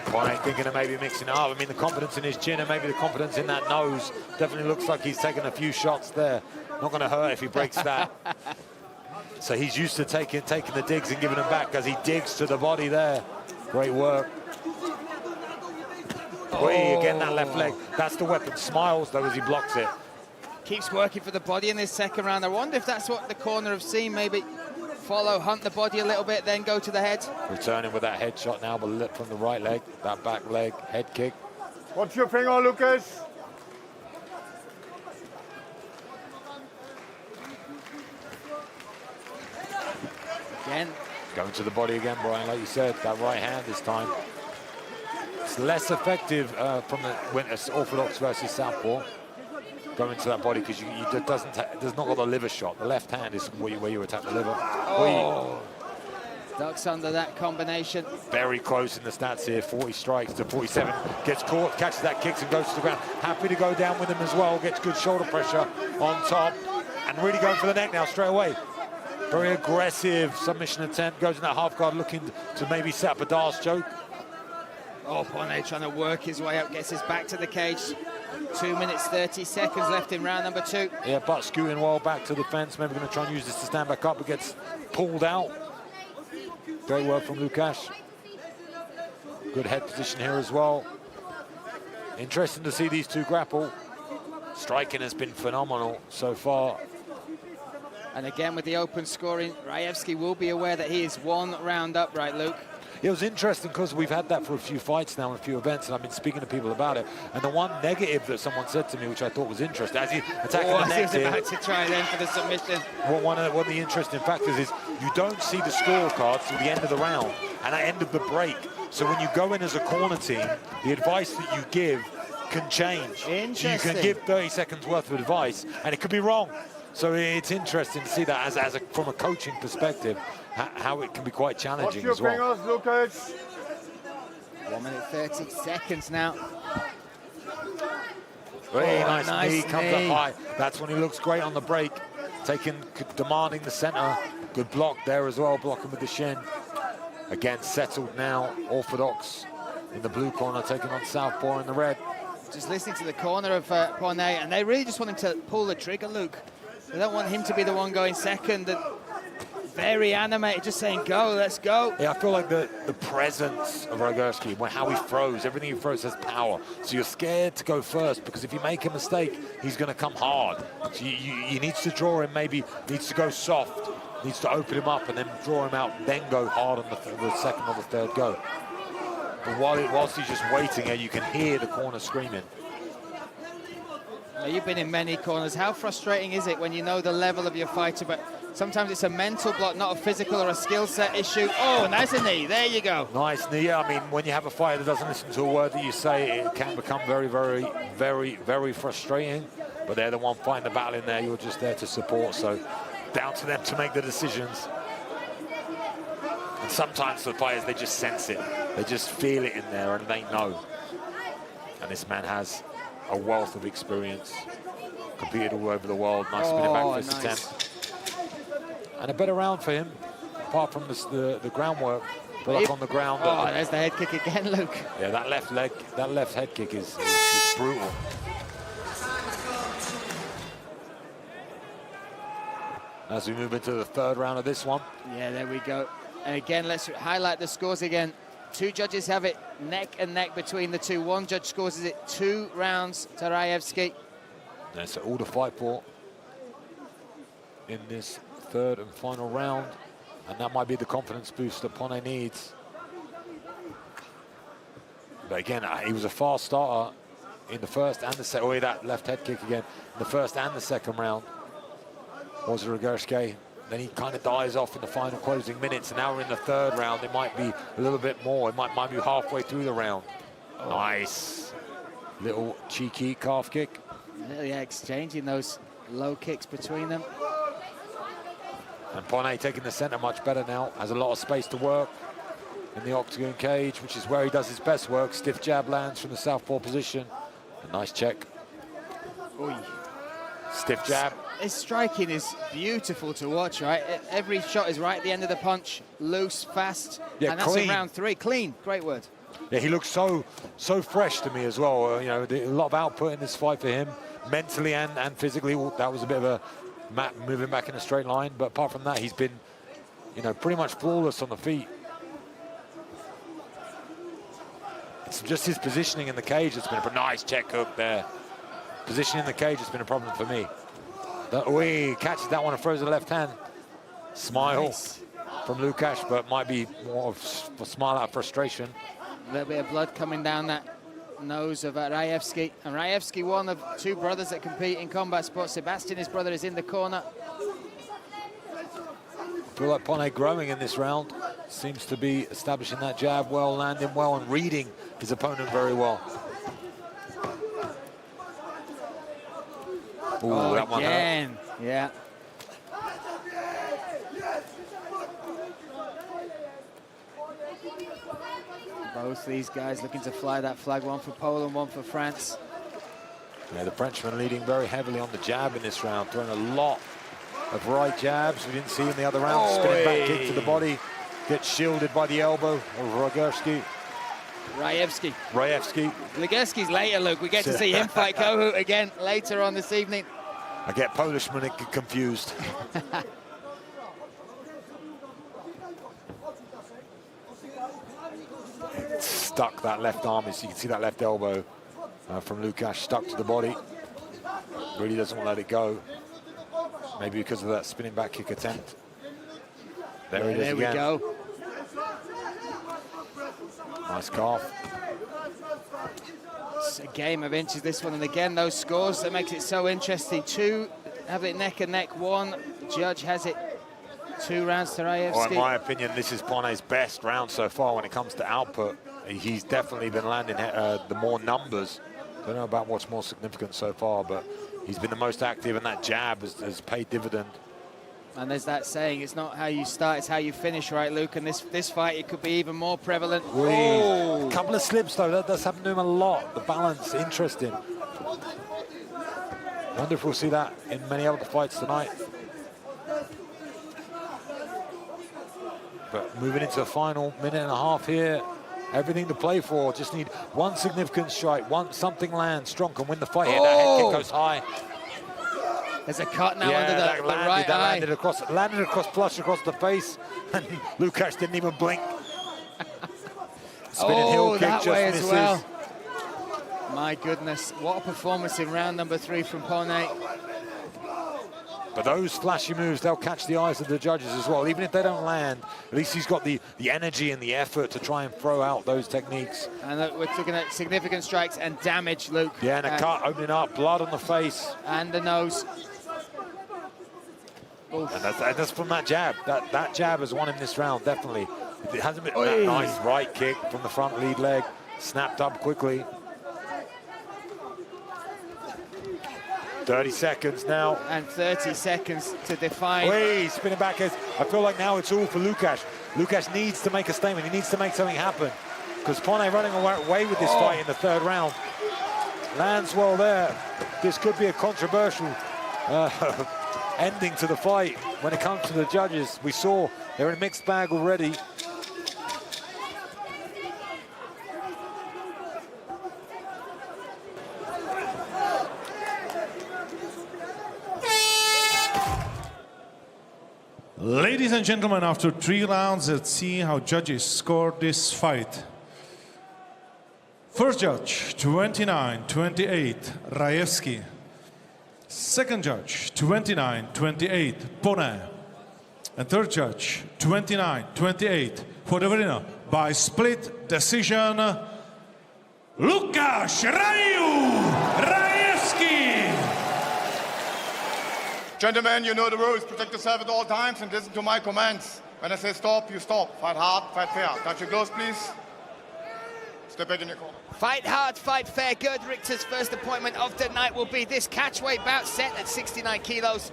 Ponet thinking of maybe mixing it up. I mean, the confidence in his chin and maybe the confidence in that nose definitely looks like he's taken a few shots there. Not going to hurt if he breaks that. So he's used to taking the digs and giving them back as he digs to the body there. Great work. Again, that left leg. That's the weapon. Smiles, though, as he blocks it. Keeps working for the body in this second round. I wonder if that's what the corner have seen. Maybe follow, hunt the body a little bit, then go to the head. Returning with that head shot now, but from the right leg. That back leg, head kick. Watch your finger, Lucas. Again. Going to the body again, Brian, like you said. That right hand this time. It's less effective from when it's orthodox versus southpaw. Going to that body because it does not got the liver shot. The left hand is where you attack the liver. Ducks under that combination. Very close in the stats here. 40 strikes to 47. Gets caught, catches that, kicks and goes to the ground. Happy to go down with him as well. Gets good shoulder pressure on top. And really going for the neck now straight away. Very aggressive submission attempt. Goes in that half guard looking to maybe set up a Darce choke. Oh, Ponet trying to work his way up, gets his back to the cage. 2 minutes, 30 seconds left in round number 2. Yeah, but scooting well back to the fence. Maybe going to try and use this to stand back up, but gets pulled out. Great work from Lukasz. Good head position here as well. Interesting to see these two grapple. Striking has been phenomenal so far. And again, with the open scoring, Ryvski will be aware that he is one round up, right, Luke? It was interesting because we've had that for a few fights now and a few events, and I've been speaking to people about it. And the one negative that someone said to me, which I thought was interesting, as he attacking the neck he was about to try then for the submission. Well, one of the interesting factors is you don't see the scorecards till the end of the round and at the end of the break. So when you go in as a corner team, the advice that you give can change. So you can give 30 seconds worth of advice, and it could be wrong. So it's interesting to see that from a coaching perspective, how it can be quite challenging as well. Watch your fingers, Lucas. 1 minute, 30 seconds now. Very nice knee, comes up high. That's when he looks great on the break. Demanding the center. Good block there as well, blocking with the shin. Again, settled now, orthodox in the blue corner, taking on Southpaw in the red. Just listening to the corner of Ponet, and they really just want him to pull the trigger, Luke. They don't want him to be the one going second. And very animated, just saying, go, let's go. Yeah, I feel like the presence of Ryvski, how he throws, everything he throws has power. So you're scared to go first, because if you make a mistake, he's going to come hard. So you need to draw him, maybe needs to go soft, needs to open him up and then draw him out, then go hard on the second or the third go. But whilst he's just waiting here, you can hear the corner screaming. Now, you've been in many corners. How frustrating is it when you know the level of your fighter, but sometimes it's a mental block, not a physical or a skill set issue? Oh, nice a knee. There you go. Nice knee. I mean, when you have a fighter that doesn't listen to a word that you say, it can become very, very, very, very frustrating. But they're the one fighting the battle in there. You're just there to support. So down to them to make the decisions. And sometimes the fighters, they just sense it. They just feel it in there and they know. And this man has a wealth of experience. Competed all over the world. Nice spinning back fist attempt. And a better round for him, apart from the groundwork. Block on the ground. Oh, there's the head kick again, Luke. Yeah, that left head kick is brutal. As we move into the third round of this one. Yeah, there we go. And again, let's highlight the scores again. Two judges have it neck and neck between the two. One judge scores it 2 rounds to Ryvski. That's all to fight for in this third and final round. And that might be the confidence boost that Ponet needs. But again, he was a fast starter in the first and the second. Oh, that left head kick again. In the first and the second round was Ryvski. Then he kind of dies off in the final closing minutes. And now we're in the third round. It might be a little bit more. It might be halfway through the round. Oh. Nice. Little cheeky calf kick. Yeah, exchanging those low kicks between them. And Ponet taking the center much better now. Has a lot of space to work in the octagon cage, which is where he does his best work. Stiff jab lands from the southpaw position. A nice check. Oy. Stiff jab. His striking is beautiful to watch, right? Every shot is right at the end of the punch. Loose, fast. Yeah, and that's clean. in round 3. Clean, great word. Yeah, he looks so fresh to me as well. You know, a lot of output in this fight for him, mentally and physically. That was a bit of a moving back in a straight line, but apart from that, he's been, you know, pretty much flawless on the feet. It's just his positioning in the cage that's been a nice check hook there. Positioning in the cage has been a problem for me. He catches that one and throws the left hand. Smile from Lukasz, but might be more of a smile out of frustration. A little bit of blood coming down that nose of Ryvski. And Ryvski, one of 2 brothers that compete in combat sports. Sebastian, his brother, is in the corner. I feel like Ponet growing in this round. Seems to be establishing that jab well, landing well, and reading his opponent very well. Ooh, that one again. Hurt. Yeah. Both these guys looking to fly that flag, one for Poland, one for France. Yeah, the Frenchman leading very heavily on the jab in this round, throwing a lot of right jabs. We didn't see in the other round. Spinning back kick to the body, gets shielded by the elbow of Ryvski. Ryvski's later, Luke. We get to see him fight Kohut again later on this evening. I get Polishman confused. Stuck that left arm, as you can see that left elbow from Lukasz stuck to the body. Really doesn't want to let it go. Maybe because of that spinning back kick attempt. There it is again. There we go. Nice calf. It's a game of inches, this one. And again, those scores that makes it so interesting. 2 have it neck and neck. 1 judge has it 2 rounds to Ryvski. Oh, in my opinion, this is Ponet's best round so far when it comes to output. He's definitely been landing the more numbers. Don't know about what's more significant so far, but he's been the most active, and that jab has paid dividend. And there's that saying, it's not how you start, it's how you finish, right, Luke? And this fight, it could be even more prevalent. A couple of slips, though. That does happen to him a lot. The balance, interesting. Wonder if we'll see that in many other fights tonight. But moving into the final minute and a half here, everything to play for. Just need one significant strike, something lands. Strong can win the fight here. That head kick goes high. There's a cut now under the right eye. Landed across, flush across the face, and Lukasz didn't even blink. Spinning heel kick that just way misses. as well. My goodness, what a performance in round number 3 from Ponet. But those flashy moves, they'll catch the eyes of the judges as well. Even if they don't land, at least he's got the energy and the effort to try and throw out those techniques. And look, we're looking at significant strikes and damage, Luke. Yeah, and a cut opening up, blood on the face. And the nose. Oof. And that's from that jab. That jab has won him this round, definitely. It hasn't been that nice right kick from the front lead leg. Snapped up quickly. 30 seconds now. And 30 seconds to define. Wait, spinning back. I feel like now it's all for Lukasz. Lukasz needs to make a statement. He needs to make something happen. Because Ponet running away with this fight in the 3rd round. Lands well there. This could be a controversial ending to the fight when it comes to the judges. We saw they're in a mixed bag already. Ladies and gentlemen, after 3 rounds, let's see how judges scored this fight. First judge, 29-28, Ryvski. Second judge, 29-28, Ponet. And third judge, 29-28, for the winner by split decision, Lukasz Ryvski. Gentlemen, you know the rules. Protect yourself at all times and listen to my commands. When I say stop, you stop. Fight hard, fight fair. Touch your gloves, please. Step back in your corner. Fight hard, fight fair. Gerd Richter's first appointment of the night will be this catchweight bout set at 69 kilos.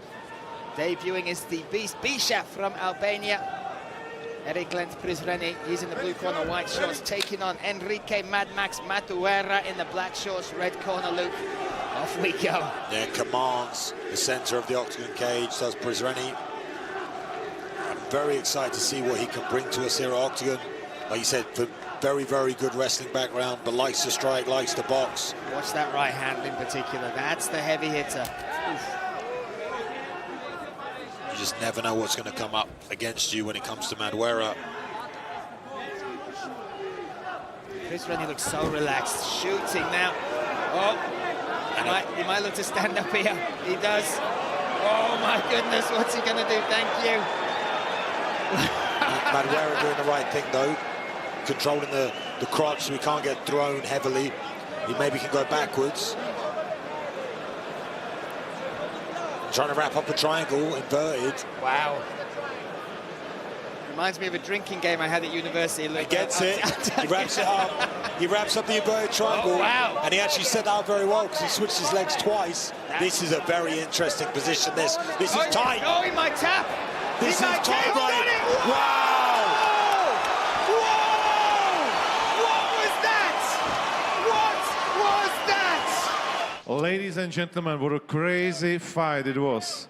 Debuting is the Beast Bisha from Albania. Eric Lent Prizreni, he's in the blue corner, white shorts, taking on Enrique Mad Max Madera in the black shorts, red corner, Luke. Off we go. Yeah, commands the center of the octagon cage, does Prizreni. I'm very excited to see what he can bring to us here at Octagon. Like you said, very, very good wrestling background, but likes to strike, likes to box. Watch that right hand in particular. That's the heavy hitter. Oof. You just never know what's going to come up against you when it comes to Madera. Prizreni looks so relaxed, shooting now. Oh, he might look to stand up here. He does. Oh my goodness, what's he going to do? Thank you. Madera doing the right thing though, controlling the crotch so he can't get thrown heavily. He maybe can go backwards. Trying to wrap up a triangle, inverted. Wow. Reminds me of a drinking game I had at university. He gets it, he wraps it up. He wraps up the inverted triangle. Oh, wow. And he actually set out very well because he switched his legs twice. This is a very interesting position. This is tight. Oh, he might tap. This is tight, right? Wow! Whoa! What was that? What was that? Ladies and gentlemen, what a crazy fight it was.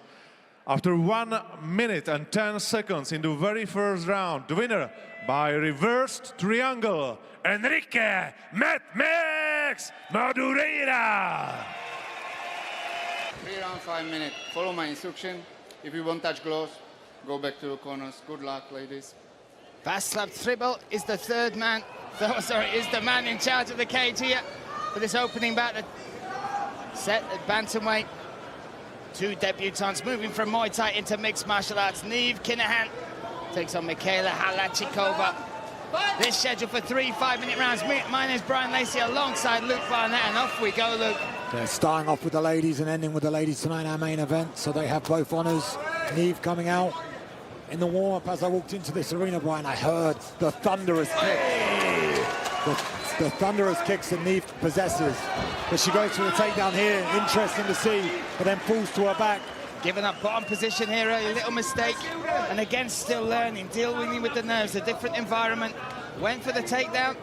After 1 minute and 10 seconds in the very first round, the winner by reversed triangle, Enrique Mad Max Madera. 3 rounds, 5 minutes. Follow my instruction. If you won't touch gloves, go back to your corners. Good luck, ladies. Vaslav Tribal is the third man. Is the man in charge of the cage here for this opening bout. Set at bantamweight. 2 debutants moving from Muay Thai into mixed martial arts. Neve Kenahan takes on Michaela Halachikova. This scheduled for 3 5-minute rounds. My name's Brian Lacey alongside Luke Barnett, and off we go, Luke. They're starting off with the ladies and ending with the ladies tonight, our main event. So they have both honors. Neve coming out in the warm-up. As I walked into this arena, Brian, I heard the thunderous kick. The thunderous kicks that Neve possesses. But she goes for the takedown here. Interesting to see, but then falls to her back. Giving up bottom position here, a little mistake. And again, still learning, dealing with the nerves, a different environment. Went for the takedown,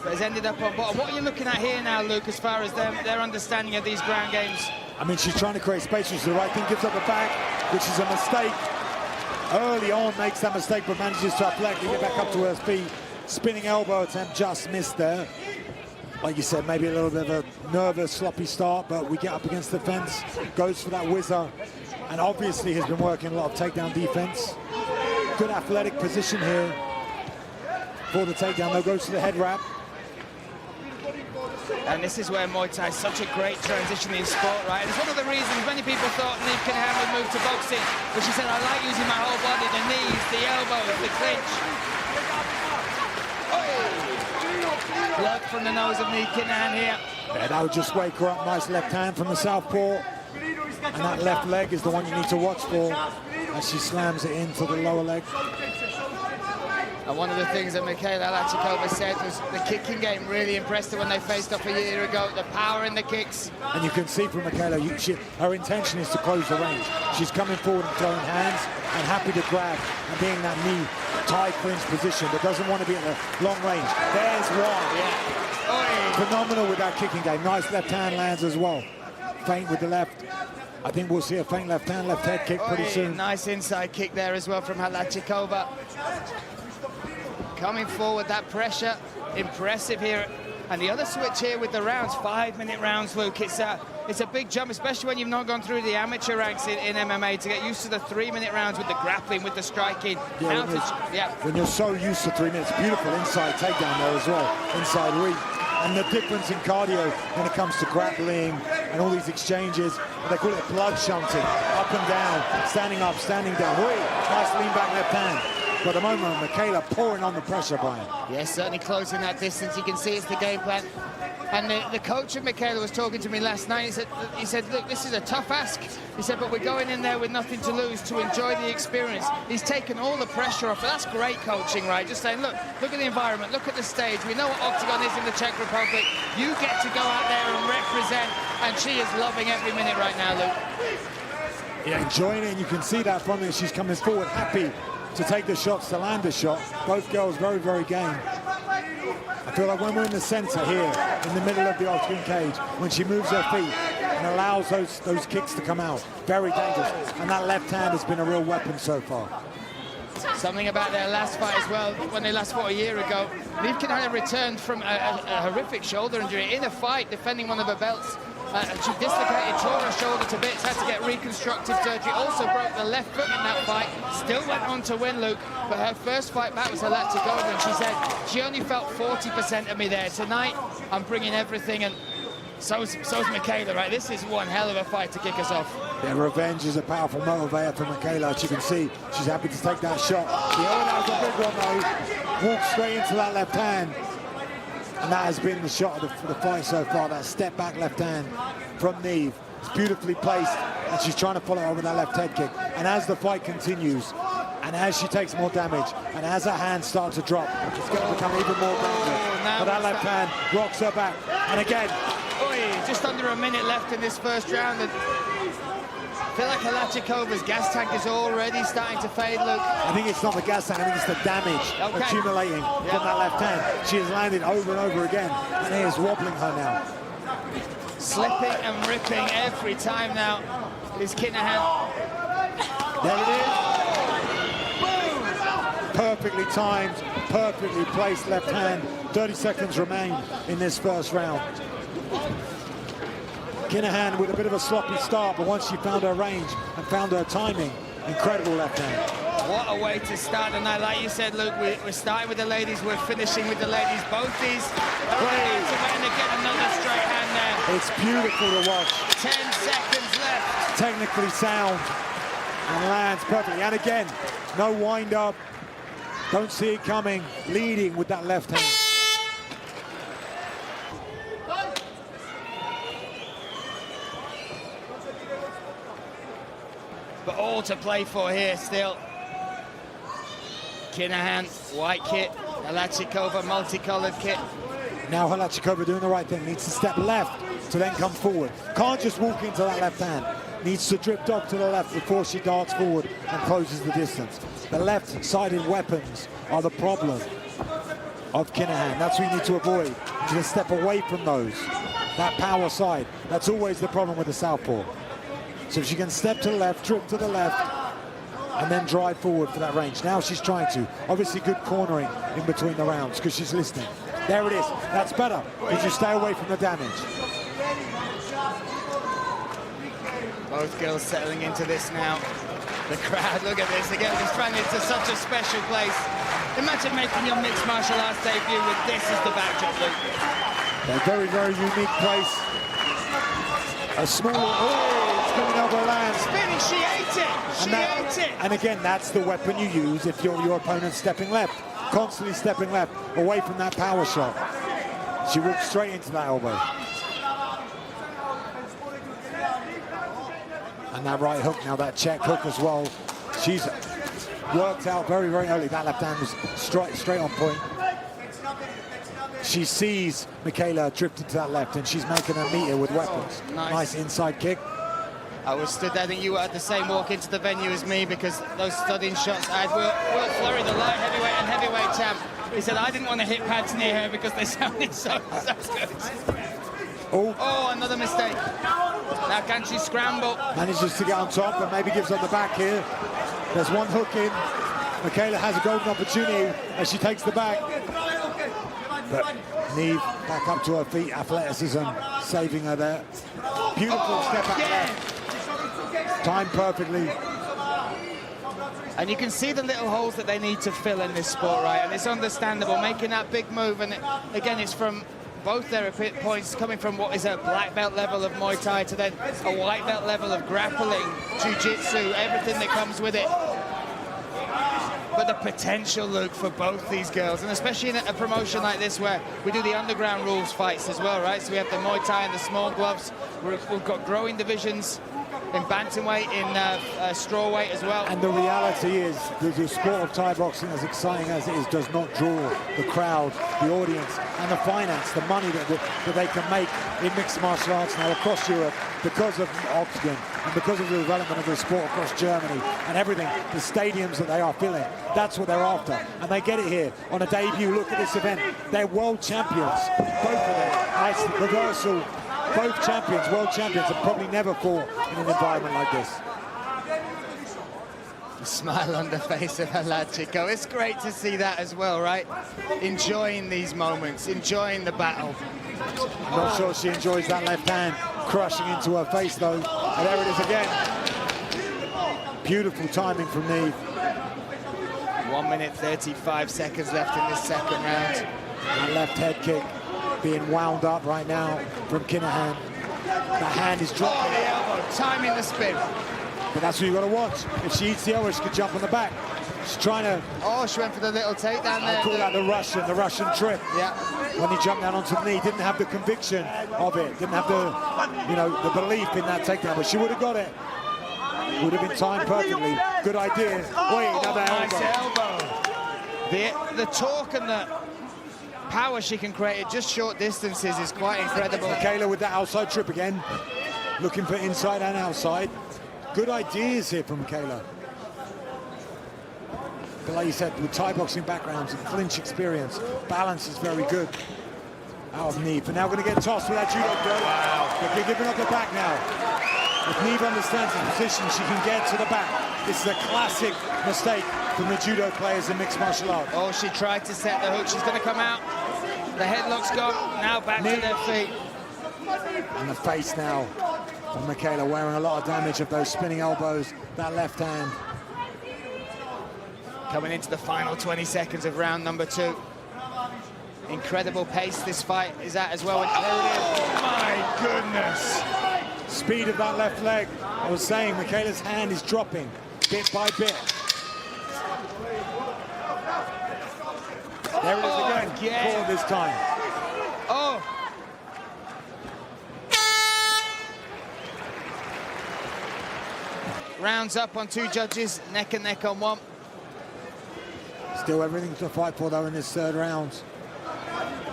but has ended up on bottom. What are you looking at here now, Luke, as far as their understanding of these ground games? I mean, she's trying to create space, which is the right thing, gives up the back, which is a mistake. Early on makes that mistake, but manages to athletically get back up to her feet. Spinning elbow attempt, just missed there. Like you said, maybe a little bit of a nervous, sloppy start, but we get up against the fence, goes for that whizzer, and obviously has been working a lot of takedown defense. Good athletic position here for the takedown, though, goes to the head wrap. And this is where Muay Thai is such a great transition in sport, right? And it's one of the reasons many people thought Kenahan would move to boxing, but she said, I like using my whole body, the knees, the elbows, the clinch. Blood from the nose of Kenahan here. Yeah, that would just wake her up. Nice left hand from the southpaw. And that left leg is the one you need to watch for as she slams it into the lower leg. And one of the things that Halachikova said was the kicking game really impressed her when they faced off a year ago. The power in the kicks. And you can see from Michaela, her intention is to close the range. She's coming forward and throwing hands and happy to grab and being in that knee tied clinch position, but doesn't want to be at the long range. There's one. Yeah. Phenomenal with that kicking game. Nice left hand lands as well. Feint with the left. I think we'll see a feint left hand, left head kick pretty soon. Nice inside kick there as well from Halachikova. Coming forward, that pressure, impressive here. And the other switch here with the rounds, 5-minute rounds, Luke. It's a big jump, especially when you've not gone through the amateur ranks in MMA, to get used to the 3-minute rounds with the grappling, with the striking. When you're so used to 3 minutes, beautiful inside takedown there as well, inside reach. And the difference in cardio when it comes to grappling and all these exchanges, they call it blood shunting, up and down, standing up, standing down. Nice lean back left hand. But at the moment, Michaela pouring on the pressure, Brian. Yes, certainly closing that distance. You can see it's the game plan. And the coach of Michaela was talking to me last night. He said, look, this is a tough ask. He said, but we're going in there with nothing to lose to enjoy the experience. He's taken all the pressure off. That's great coaching, right? Just saying, look at the environment, look at the stage. We know what Octagon is in the Czech Republic. You get to go out there and represent. And she is loving every minute right now, Luke. Yeah, enjoying it. And you can see that from her. She's coming forward, happy to take the shots, to land the shot. Both girls very, very game. I feel like when we're in the center here, in the middle of the octagon cage, when she moves her feet and allows those kicks to come out, very dangerous. And that left hand has been a real weapon so far. Something about their last fight as well, when they last fought a year ago. Kenahan returned from a horrific shoulder injury in a fight, defending one of her belts. She dislocated, tore her shoulder to bits, had to get reconstructive surgery, also broke the left foot in that fight, still went on to win, Luke, but her first fight back was Halachikova, and she said, she only felt 40% of me there. Tonight, I'm bringing everything, and so's Michaela, right? This is one hell of a fight to kick us off. Yeah, revenge is a powerful motivator for Michaela. As you can see, she's happy to take that shot. That was a big one, though. Walked straight into that left hand. And that has been the shot of the fight so far, that step back left hand from Neve. It's beautifully placed, and she's trying to follow up with that left head kick. And as the fight continues, and as she takes more damage, and as her hands start to drop, it's going to become even more dangerous. But that left hand rocks her back. And again. Just under a minute left in this first round. And I feel like Halachikova's gas tank is already starting to fade, Luke. I think it's not the gas tank, I think it's the damage accumulating from that left hand. She has landed over and over again, and it is wobbling her now. Slipping and ripping every time now is Kenahan. There it is. Boom! Perfectly timed, perfectly placed left hand. 30 seconds remain in this first round. Kenahan with a bit of a sloppy start, but once she found her range and found her timing, incredible left hand. What a way to start the night. Like you said, Luke, we're starting with the ladies, we're finishing with the ladies. Both these are going to get another straight hand there. It's beautiful to watch. 10 seconds left. Technically sound and lands perfectly. And again, no wind up. Don't see it coming. Leading with that left hand. But all to play for here still. Kenahan, white kit. Halachikova, multicolored kit. Now Halachikova doing the right thing. Needs to step left to then come forward. Can't just walk into that left hand. Needs to drift off to the left before she darts forward and closes the distance. The left-sided weapons are the problem of Kenahan. That's what you need to avoid. You need to step away from those. that power side. That's always the problem with the southpaw. So if she can step to the left, trip to the left, and then drive forward for that range. Now she's trying to. Obviously good cornering in between the rounds because she's listening. There it is. That's better because you stay away from the damage. Both girls settling into this now. The crowd, look at this again. It's trying into such a special place. Imagine making your mixed martial arts debut with this as the backdrop, Luke. A very, very unique place. A small, spinning elbow lands. Spinning, she ate it. She ate it. And again, that's the weapon you use if your opponent's stepping left. Constantly stepping left, away from that power shot. She walked straight into that elbow. And that right hook, now that check hook as well. She's worked out very, very early. That left hand was straight on point. She sees Michaela drifted to that left and she's making her meet her with weapons. Nice inside kick. I was stood there, I think you had the same walk into the venue as me because those studding shots I had. Will Flurry, the light heavyweight and heavyweight champ, he said I didn't want to hit pads near her because they sounded so good. Oh, another mistake. Now can she scramble? Manages to get on top, but maybe gives on the back here. There's one hook in. Michaela has a golden opportunity as she takes the back. But Neve back up to her feet, athleticism saving her there. Beautiful step out there. Timed perfectly. And you can see the little holes that they need to fill in this sport, right? And it's understandable, making that big move. And again, it's from both their points coming from what is a black belt level of Muay Thai to then a white belt level of grappling, jiu-jitsu, everything that comes with it. But the potential, Luke, for both these girls, and especially in a promotion like this where we do the underground rules fights as well, right? So we have the Muay Thai and the small gloves. We've got growing divisions in bantamweight, in strawweight as well. And the reality is, the sport of Thai boxing, as exciting as it is, does not draw the crowd, the audience, and the finance, the money that they can make in mixed martial arts now across Europe because of OKTAGON and because of the development of the sport across Germany and everything, the stadiums that they are filling. That's what they're after, and they get it here on a debut. Look at this event. They're world champions, both of them. Nice reversal. Both champions, world champions, have probably never fought in an environment like this. The smile on the face of Halachikova. It's great to see that as well, right? Enjoying these moments, enjoying the battle. I'm not sure she enjoys that left hand crushing into her face, though. And there it is again. Beautiful timing from Neve. 1 minute 35 seconds left in this second round. That left head kick being wound up right now from Kenahan. The hand is dropping. Oh, the elbow, timing the spin. But that's what you've got to watch. If she eats the elbow, she could jump on the back. She's trying to... Oh, she went for the little takedown there. I call that the Russian trip. Yeah. When he jumped down onto the knee, didn't have the conviction of it, didn't have the, the belief in that takedown, but she would have got it. Would have been timed perfectly. Good idea. Wait, another elbow. The torque and the power she can create at just short distances is quite incredible. Michaela with that outside trip again, looking for inside and outside. Good ideas here from Michaela. But like you said, with Thai boxing backgrounds and clinch experience, balance is very good out of Neve. But now we're going to get tossed with that judo throw. Wow. They're giving up the back now. If Neve understands the position, she can get to the back. This is a classic mistake from the judo players in mixed martial arts. Oh, she tried to set the hook. She's going to come out. The headlock's gone. Now back to their feet. And the face now of Michaela, wearing a lot of damage of those spinning elbows, that left hand. Coming into the final 20 seconds of round number 2. Incredible pace this fight is at as well. Oh, my goodness. Speed of that left leg. I was saying Michaela's hand is dropping bit by bit. There it is again. Four this time. Oh. Rounds up on 2 judges, neck and neck on 1. Still everything to fight for, though, in this third round.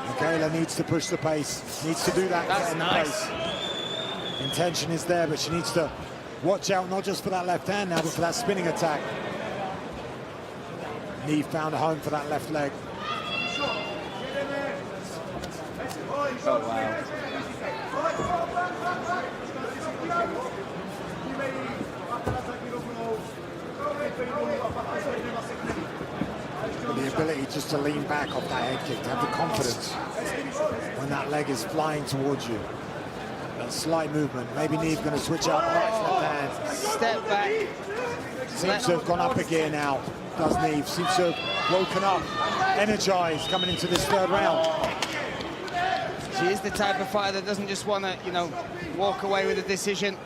Michaela needs to push the pace, needs to do that. That's nice. Pace. Intention is there, but she needs to watch out, not just for that left hand now, but for that spinning attack. Neve found a home for that left leg. Oh, wow. But the ability just to lean back off that head kick, to have the confidence when that leg is flying towards you. That slight movement, maybe Neve going to switch up, nice left hand. Step back. Seems to have gone up a gear now, does Neve. Seems to have woken up, energized coming into this third round. She is the type of fighter that doesn't just want to, you know, walk away with a decision.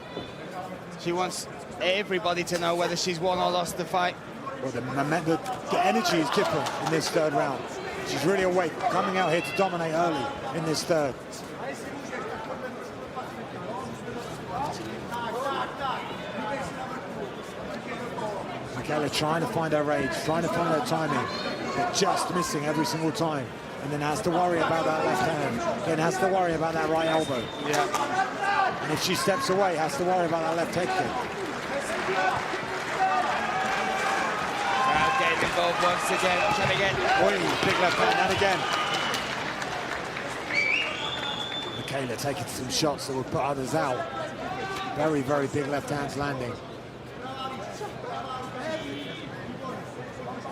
She wants everybody to know whether she's won or lost the fight. Well, the energy is different in this third round. She's really awake, coming out here to dominate early in this third. Michaela trying to find her range, trying to find her timing, but just missing every single time. And then has to worry about that left hand, then has to worry about that right elbow. Yeah. And if she steps away, has to worry about that left head kick. Crowd getting involved once again, trying to get... Oi, big left hand, and again. Michaela taking some shots that will put others out. Very, very big left hands landing.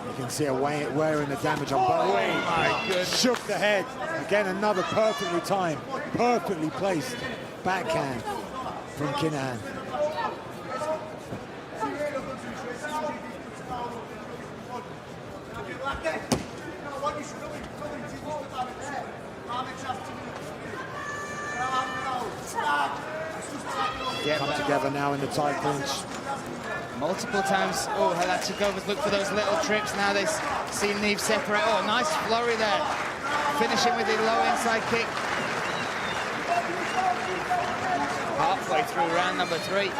You can see her wearing the damage on both. Oh my goodness. Shook the head. Again, another perfectly timed, perfectly placed backhand from Kenahan. Come together now in the tight clinch. Multiple times, oh, Halachikova's looked for those little trips. Now they see Neve separate. Oh, nice flurry there. Finishing with the low inside kick. Halfway through round number 3.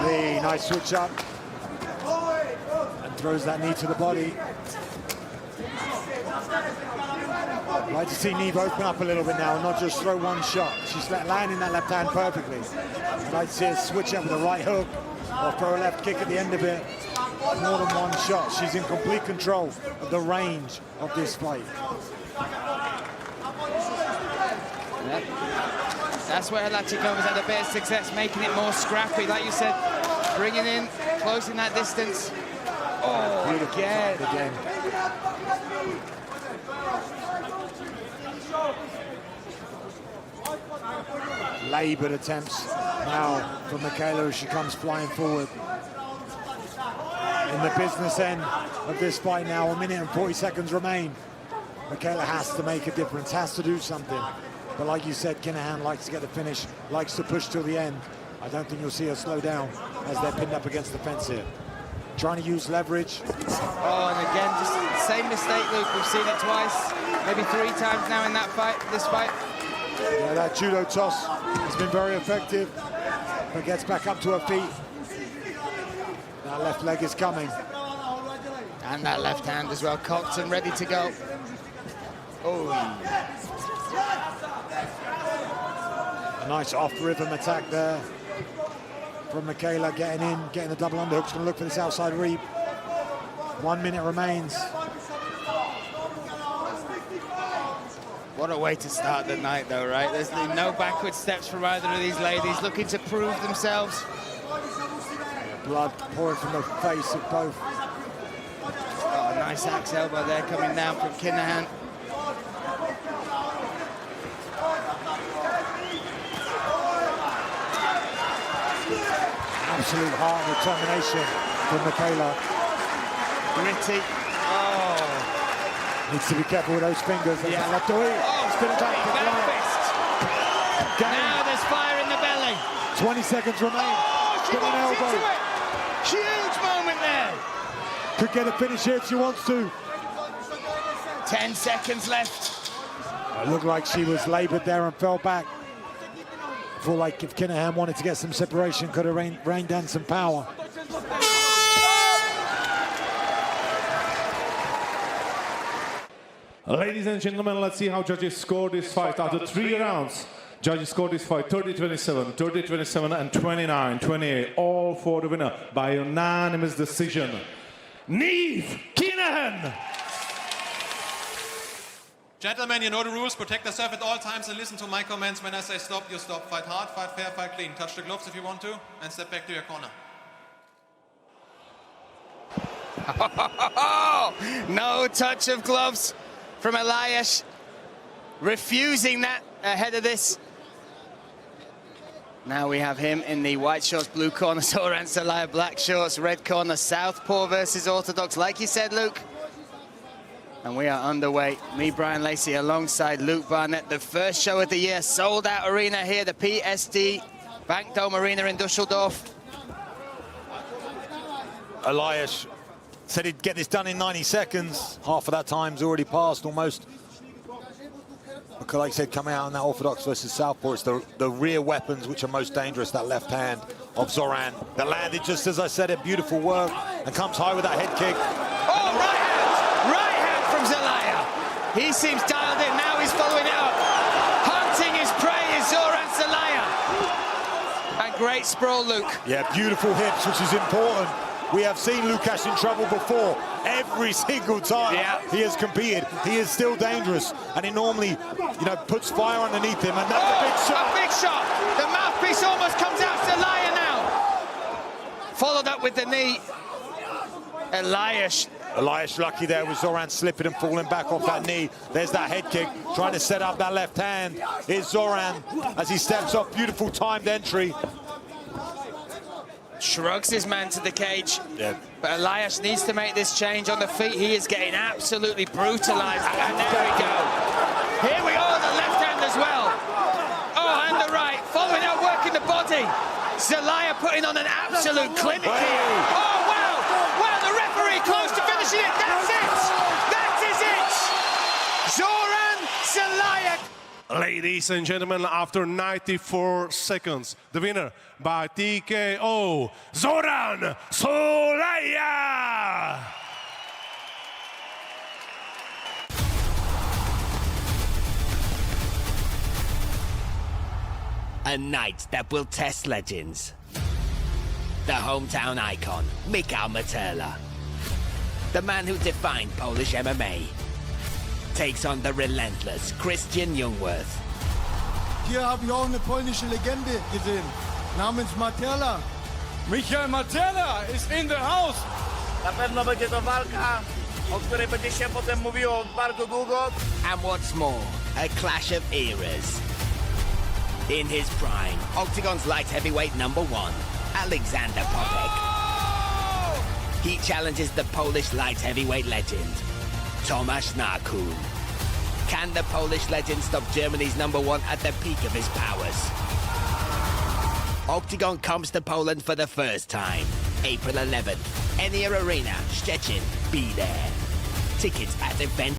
Lee, nice switch up. And throws that knee to the body. I'd like to see Neve open up a little bit now and not just throw one shot. She's landing that left hand perfectly. I'd like to see her switch up with a right hook or throw a left kick at the end of it. More than one shot. She's in complete control of the range of this fight. Yep. That's where Halachikova's had a bit of success, making it more scrappy. Like you said, bringing in, closing that distance. Oh, beautiful again. Laboured attempts now from Michaela as she comes flying forward. In the business end of this fight now, 1 minute and 40 seconds remain. Michaela has to make a difference, has to do something. But like you said, Kenahan likes to get the finish, likes to push till the end. I don't think you'll see her slow down as they're pinned up against the fence here. Trying to use leverage. Oh, and again, just the same mistake, Luke. We've seen it twice, maybe 3 times now in that fight, this fight. Yeah, that judo toss has been very effective, but gets back up to her feet. That left leg is coming. And that left hand as well, cocked and ready to go. Oh. A nice off-rhythm attack there from Michaela, getting in, getting the double underhook. She's going to look for this outside reap. 1 minute remains. What a way to start the night, though, right? There's no backward steps from either of these ladies, looking to prove themselves. Blood pouring from the face of both. Oh, a nice axe elbow there coming down from Kenahan. Absolute heart and determination from Michaela. Gritty. Oh. Needs to be careful with those fingers. Yeah. Left away. Oh, Spin it back. Now there's fire in the belly. 20 seconds remain. Oh, she got an walks elbow. into it. Huge moment there. Could get a finish here if she wants to. 10 seconds left. It looked like she was laboured there and fell back. I feel like if Kenahan wanted to get some separation, could have rained down some power. Ladies and gentlemen, let's see how judges score this fight. After 3 rounds, judges scored this fight 30-27, 30-27, and 29-28. All for the winner by unanimous decision. Neve Kenahan! Gentlemen, you know the rules. Protect yourself at all times and listen to my commands. When I say stop, you stop. Fight hard, fight fair, fight clean. Touch the gloves if you want to, and step back to your corner. No touch of gloves from Elias, refusing that ahead of this. Now we have him in the white shorts, blue corner, Zoran Sallaya, black shorts, red corner, Southpaw versus Orthodox, like you said, Luke. And we are underway. Me, Brian Lacey, alongside Luke Barnett. The first show of the year, sold out arena here, the PSD Bank Dome Arena in Dusseldorf. Elias said he'd get this done in 90 seconds. Half of that time's already passed, almost. But like I said, coming out on that Orthodox versus Southpaw, it's the rear weapons which are most dangerous, that left hand of Zoran. That landed, just as I said it, beautiful work, and comes high with that head kick. Oh, right hand from Sallaya. He seems dialed in, now he's following it up. Hunting his prey is Zoran Sallaya. And great sprawl, Luke. Yeah, beautiful hips, which is important. We have seen Lukasz in trouble before. Every single time he has competed, he is still dangerous. And he normally, puts fire underneath him, and that's a big shot. A big shot. The mouthpiece almost comes out. Sallaya now. Followed up with the knee. Elias lucky there with Zoran slipping and falling back off that knee. There's that head kick, trying to set up that left hand. Here's Zoran as he steps up. Beautiful timed entry. Shrugs his man to the cage. Yeah. But Elias needs to make this change on the feet. He is getting absolutely brutalized. And there we go. Here we are, the left hand as well. Oh, and the right. Following up, working the body. Sallaya putting on an absolute clinic here. Oh, wow. Wow, the referee close to finishing it. That's it. That is it. Zoran Sallaya. Ladies and gentlemen, after 94 seconds, the winner by TKO, Zoran Sallaya! A night that will test legends. The hometown icon, MATERLA. The man who defined Polish MMA. Takes on the relentless Christian Jungwirth. Hier habe ich auch eine polnische Legende gesehen, namens MATERLA. MATERLA is in the house. Na pewno będzie to walka, o której będzie się potem mówiło bardzo długo. And what's more, a clash of eras. In his prime, Octagon's light heavyweight #1, Alexander Ponet. He challenges the Polish light heavyweight legend, Tomasz Narkun. Can the Polish legend stop Germany's #1 at the peak of his powers? Octagon comes to Poland for the first time. April 11th, ENEA Arena, SZCZECIN. Be there. Tickets at event.